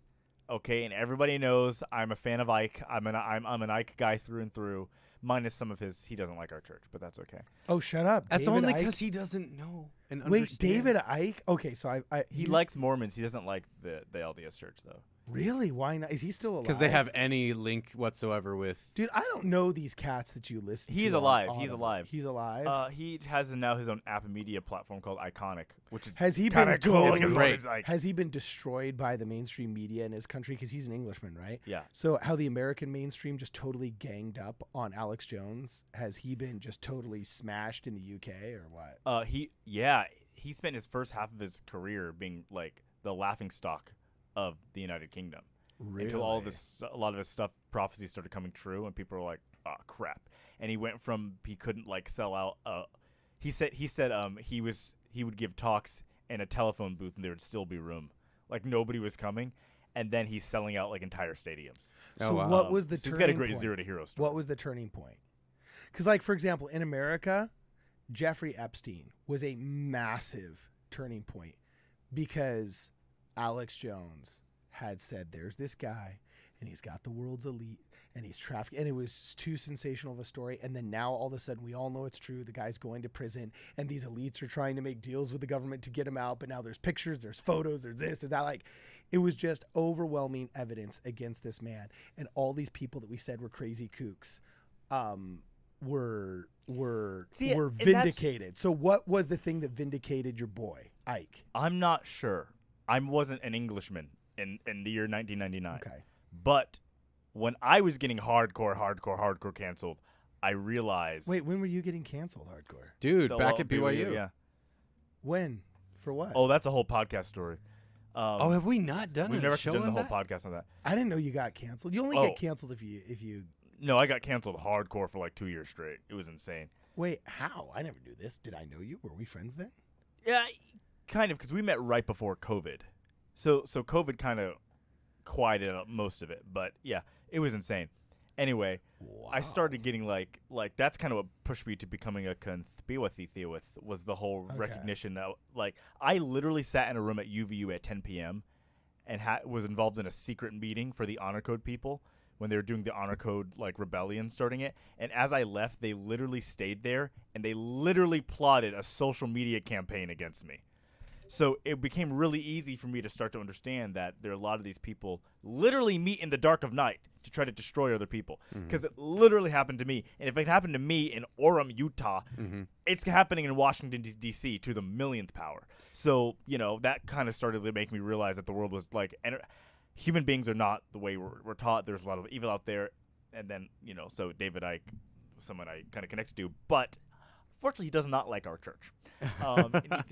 Okay, and everybody knows I'm a fan of Ike. I'm an Ike guy through and through. Minus some of his, he doesn't like our church, but that's okay. Oh, shut up. That's David only Icke? because he doesn't know and Wait, understand. David Icke? Okay, so he likes Mormons. He doesn't like the LDS church, though. Really? Why not? Is he still alive? Because they have any link whatsoever with... Dude, I don't know these cats that you listen to. He's alive. He's alive. He's alive? He has now his own app and media platform called Iconic, which is Has he kinda been cool. totally, Like, has he been destroyed by the mainstream media in his country? Because he's an Englishman, right? Yeah. So how the American mainstream just totally ganged up on Alex Jones? Has he been just totally smashed in the UK or what? He spent his first half of his career being like the laughingstock of the United Kingdom. Really? Until a lot of his stuff, prophecies started coming true, and people were like, "Oh crap!" And he went from he couldn't like sell out. He said he would give talks in a telephone booth, and there would still be room. Like nobody was coming, and then he's selling out like entire stadiums. So what was the so turning he's got a great point? zero to hero story. What was the turning point? Because like for example, in America, Jeffrey Epstein was a massive turning point because Alex Jones had said, there's this guy and he's got the world's elite and he's trafficking, and it was too sensational of a story. And then now all of a sudden we all know it's true. The guy's going to prison and these elites are trying to make deals with the government to get him out. But now there's pictures, there's photos, there's this, there's that. Like it was just overwhelming evidence against this man. And all these people that we said were crazy kooks were vindicated. So what was the thing that vindicated your boy, Ike? I'm not sure. I wasn't an Englishman in the year 1999. Okay. But when I was getting hardcore canceled, I realized... Wait, when were you getting canceled hardcore? Dude, back at BYU. Yeah. When? For what? Oh, that's a whole podcast story. Have we not done We've a never show done the on whole that? podcast on that. I didn't know you got canceled. You only get canceled if you... No, I got canceled hardcore for like 2 years straight. It was insane. Wait, how? I never knew this. Did I know you? Were we friends then? Yeah, kind of, because we met right before COVID. So COVID kind of quieted up most of it. But yeah, it was insane. Anyway, I started getting like that's kind of what pushed me to becoming a conspiracy theorist, was the whole recognition that, like, I literally sat in a room at UVU at 10 p.m. and was involved in a secret meeting for the honor code people when they were doing the honor code, like, rebellion, starting it. And as I left, they literally stayed there and they literally plotted a social media campaign against me. So it became really easy for me to start to understand that there are a lot of these people literally meet in the dark of night to try to destroy other people. Because it literally happened to me. And if it happened to me in Orem, Utah, it's happening in Washington, D.C. to the millionth power. So, you know, that kind of started to make me realize that the world was like, human beings are not the way we're taught. There's a lot of evil out there. And then, you know, so David Icke, someone I kind of connected to, but fortunately, he does not like our church.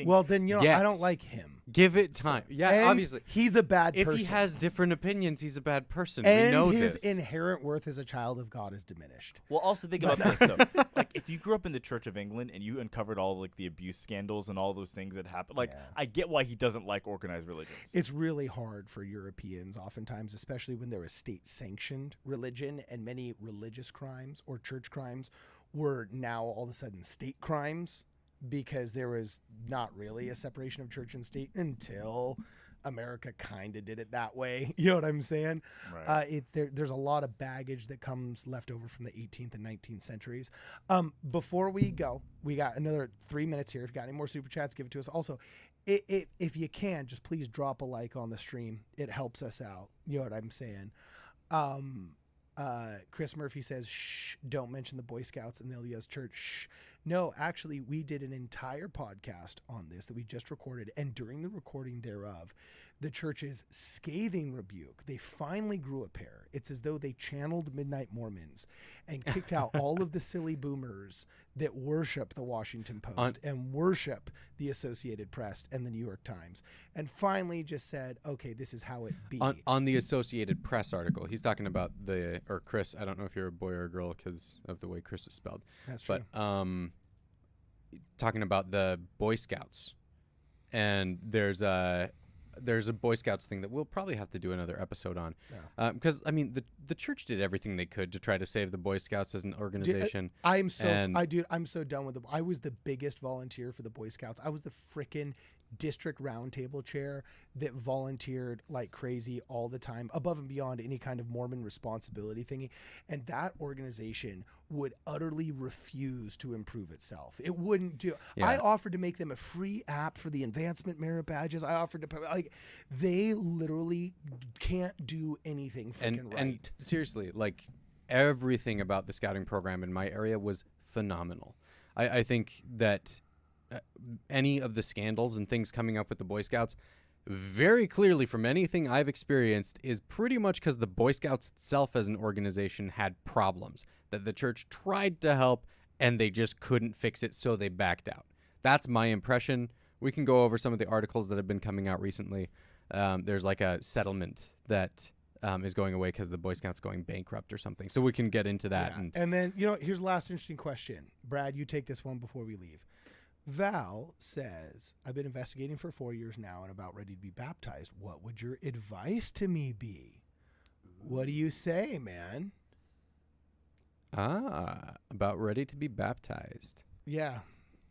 Well, then, you know, I don't like him. Give it time. Yeah, and obviously. He's a bad person. If he has different opinions, he's a bad person. And we know his this. inherent worth as a child of God is diminished. Well, also think about this, though. Like, if you grew up in the Church of England and you uncovered all, like, the abuse scandals and all those things that happened, like, I get why he doesn't like organized religions. It's really hard for Europeans oftentimes, especially when there is state-sanctioned religion, and many religious crimes or church crimes were now all of a sudden state crimes, because there was not really a separation of church and state until America kind of did it that way. You know what I'm saying? Right. There's a lot of baggage that comes left over from the 18th and 19th centuries. Before we go, we got another 3 minutes here. If you've got any more super chats, give it to us. Also, if you can, just please drop a like on the stream. It helps us out. You know what I'm saying? Chris Murphy says, shh, don't mention the Boy Scouts and the LDS Church. Shh. No, actually, we did an entire podcast on this that we just recorded, and during the recording thereof, the church's scathing rebuke, they finally grew a pair. It's as though they channeled Midnight Mormons and kicked out all of the silly boomers that worship the Washington Post and worship the Associated Press and the New York Times, and finally just said, okay, this is how it be. On the Associated Press article, he's talking about or Chris, I don't know if you're a boy or a girl because of the way Chris is spelled. That's true. But talking about the Boy Scouts, and there's a Boy Scouts thing that we'll probably have to do another episode on, because I mean the church did everything they could to try to save the Boy Scouts as an organization. I'm so done with them. I was the biggest volunteer for the Boy Scouts. I was the frickin' district roundtable chair that volunteered like crazy all the time, above and beyond any kind of Mormon responsibility thingy. And that organization would utterly refuse to improve itself. It wouldn't do. Yeah. I offered to make them a free app for the advancement merit badges. I offered to, like, they literally can't do anything freaking right. And seriously, like, everything about the scouting program in my area was phenomenal. I think that any of the scandals and things coming up with the Boy Scouts, very clearly from anything I've experienced, is pretty much because the Boy Scouts itself as an organization had problems that the church tried to help and they just couldn't fix it, so they backed out. That's my impression. We can go over some of the articles that have been coming out recently. There's like a settlement that is going away because the Boy Scouts going bankrupt or something, so we can get into that. Yeah. And then, you know, here's the last interesting question. Brad, you take this one before we leave. Val says, I've been investigating for 4 years now and about ready to be baptized. What would your advice to me be? What do you say, man? About ready to be baptized. Yeah.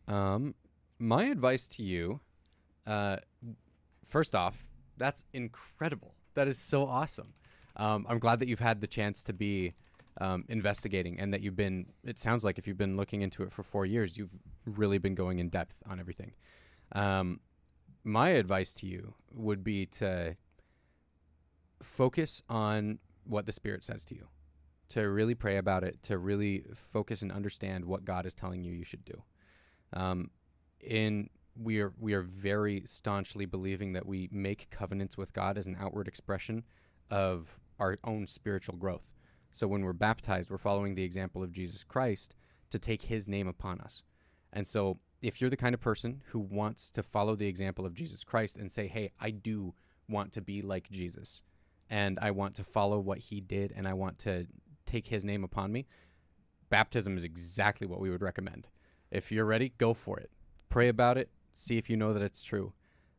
My advice to you, first off, that's incredible. That is so awesome. I'm glad that you've had the chance to be investigating, and that it sounds like if you've been looking into it for 4 years, you've really been going in depth on everything. My advice to you would be to focus on what the Spirit says to you, to really pray about it, to really focus and understand what God is telling you should do. We are very staunchly believing that we make covenants with God as an outward expression of our own spiritual growth. So when we're baptized, we're following the example of Jesus Christ to take his name upon us. And so if you're the kind of person who wants to follow the example of Jesus Christ and say, hey, I do want to be like Jesus, and I want to follow what he did, and I want to take his name upon me, baptism is exactly what we would recommend. If you're ready, go for it. Pray about it. See if you know that it's true.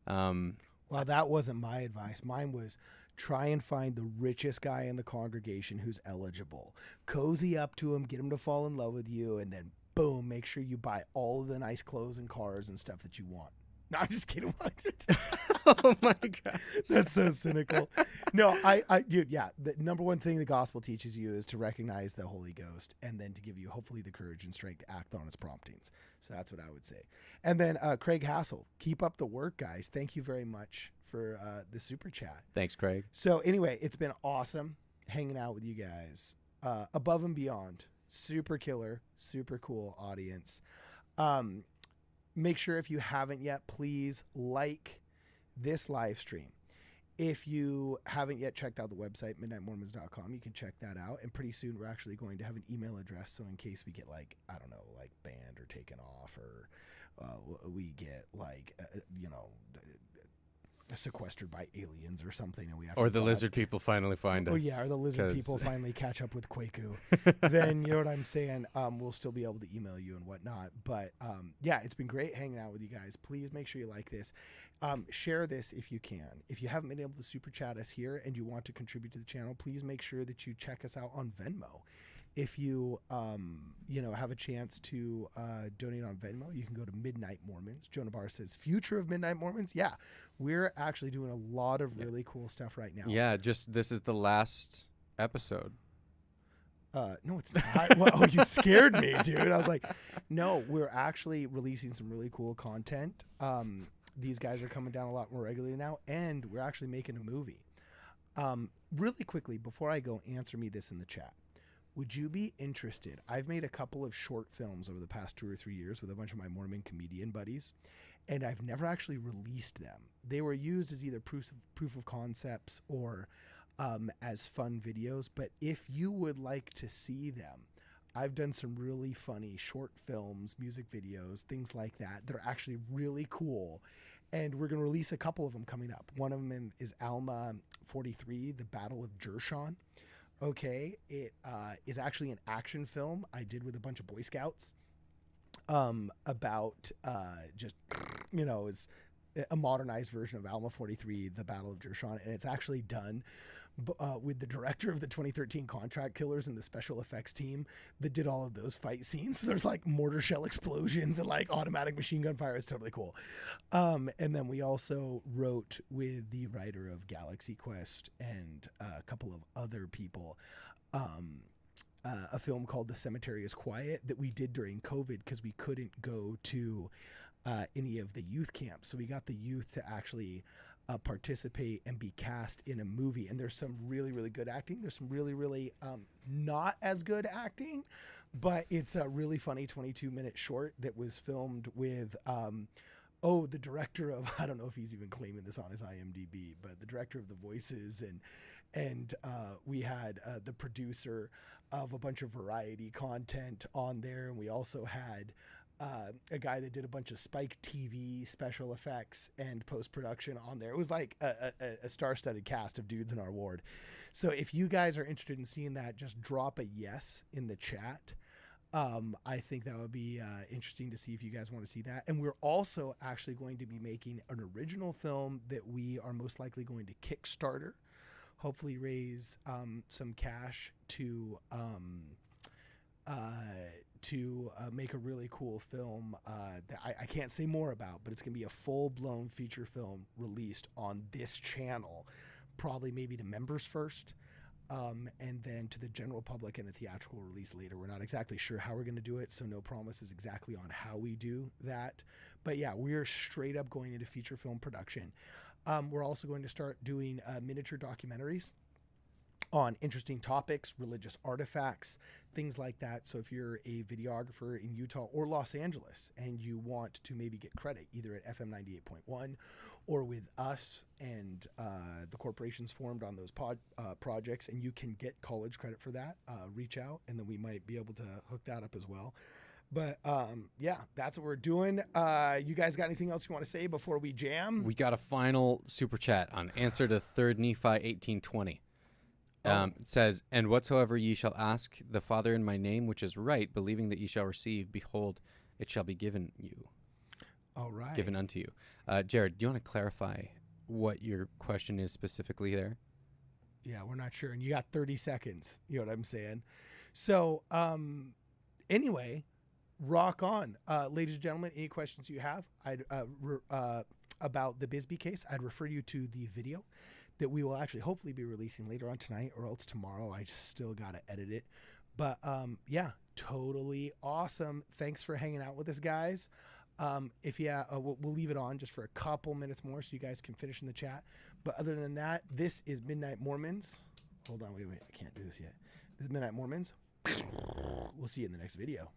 Well, that wasn't my advice. Mine was try and find the richest guy in the congregation who's eligible. Cozy up to him, get him to fall in love with you, and then boom, make sure you buy all of the nice clothes and cars and stuff that you want. No, I'm just kidding. Oh my God. That's so cynical. No, dude, yeah. The number one thing the gospel teaches you is to recognize the Holy Ghost and then to give you hopefully the courage and strength to act on its promptings. So that's what I would say. And then Craig Hassel, keep up the work, guys. Thank you very much for the super chat. Thanks, Craig. So anyway, it's been awesome hanging out with you guys. Above and beyond. Super killer, super cool audience. Make sure if you haven't yet, please like this live stream. If you haven't yet checked out the website, midnightmormons.com, you can check that out. And pretty soon we're actually going to have an email address. So in case we get banned or taken off, or we get sequestered by aliens or something, and we have or the lizard people finally find us. Oh yeah, or the lizard people finally catch up with Kwaku. Then you know what I'm saying. We'll still be able to email you and whatnot. But yeah, it's been great hanging out with you guys. Please make sure you like this. Share this if you can. If you haven't been able to super chat us here and you want to contribute to the channel, please make sure that you check us out on Venmo. If you, have a chance to donate on Venmo, you can go to Midnight Mormons. Jonah Barr says, future of Midnight Mormons? Yeah, we're actually doing a lot of really cool stuff right now. Yeah, this is the last episode. No, it's not. Well, you scared me, dude. I was like, no, we're actually releasing some really cool content. These guys are coming down a lot more regularly now, and we're actually making a movie. Really quickly, before I go, answer me this in the chat. Would you be interested? I've made a couple of short films over the past 2 or 3 years with a bunch of my Mormon comedian buddies, and I've never actually released them. They were used as either proof of concepts or as fun videos, but if you would like to see them, I've done some really funny short films, music videos, things like that that are actually really cool, and we're going to release a couple of them coming up. One of them is Alma 43, The Battle of Jershon. Okay, it is actually an action film I did with a bunch of Boy Scouts about is a modernized version of Alma 43, The Battle of Jershon, and it's actually done with the director of the 2013 Contract Killers and the special effects team that did all of those fight scenes. So there's like mortar shell explosions and like automatic machine gun fire. It's totally cool. And then we also wrote with the writer of Galaxy Quest and a couple of other people a film called The Cemetery is Quiet that we did during COVID because we couldn't go to any of the youth camps. So we got the youth to actually participate and be cast in a movie, and there's some really, really good acting. There's some really, really not as good acting, but it's a really funny 22-minute short that was filmed with the director of, I don't know if he's even claiming this on his IMDb, but the director of The Voices, and we had the producer of a bunch of variety content on there, and we also had a guy that did a bunch of Spike TV special effects and post-production on there. It was like a star-studded cast of dudes in our ward. So if you guys are interested in seeing that, just drop a yes in the chat. I think that would be interesting to see if you guys want to see that. And we're also actually going to be making an original film that we are most likely going to Kickstarter, hopefully raise some cash to make a really cool film that I can't say more about, but it's going to be a full-blown feature film released on this channel, probably maybe to members first, and then to the general public and a theatrical release later. We're not exactly sure how we're going to do it, so no promises exactly on how we do that. But yeah, we're straight up going into feature film production. We're also going to start doing miniature documentaries on interesting topics, religious artifacts, things like that. So if you're a videographer in Utah or Los Angeles and you want to maybe get credit either at FM 98.1 or with us and the corporations formed on those projects, and you can get college credit for that, reach out, and then we might be able to hook that up as well. But yeah, that's what we're doing. You guys got anything else you want to say before we jam? We got a final super chat on answer to 3 Nephi 18:20. It says, "And whatsoever ye shall ask the Father in my name, which is right, believing that ye shall receive, behold, it shall be given you. All right. Given unto you. Jared, do you want to clarify what your question is specifically there? Yeah, we're not sure. And you got 30 seconds. You know what I'm saying? So, anyway, rock on. Ladies and gentlemen, any questions you have about the Bisbee case, I'd refer you to the video that we will actually hopefully be releasing later on tonight or else tomorrow. I just still got to edit it. But yeah, totally awesome. Thanks for hanging out with us, guys. We'll leave it on just for a couple minutes more so you guys can finish in the chat. But other than that, this is Midnight Mormons. Hold on, wait, I can't do this yet. This is Midnight Mormons. We'll see you in the next video.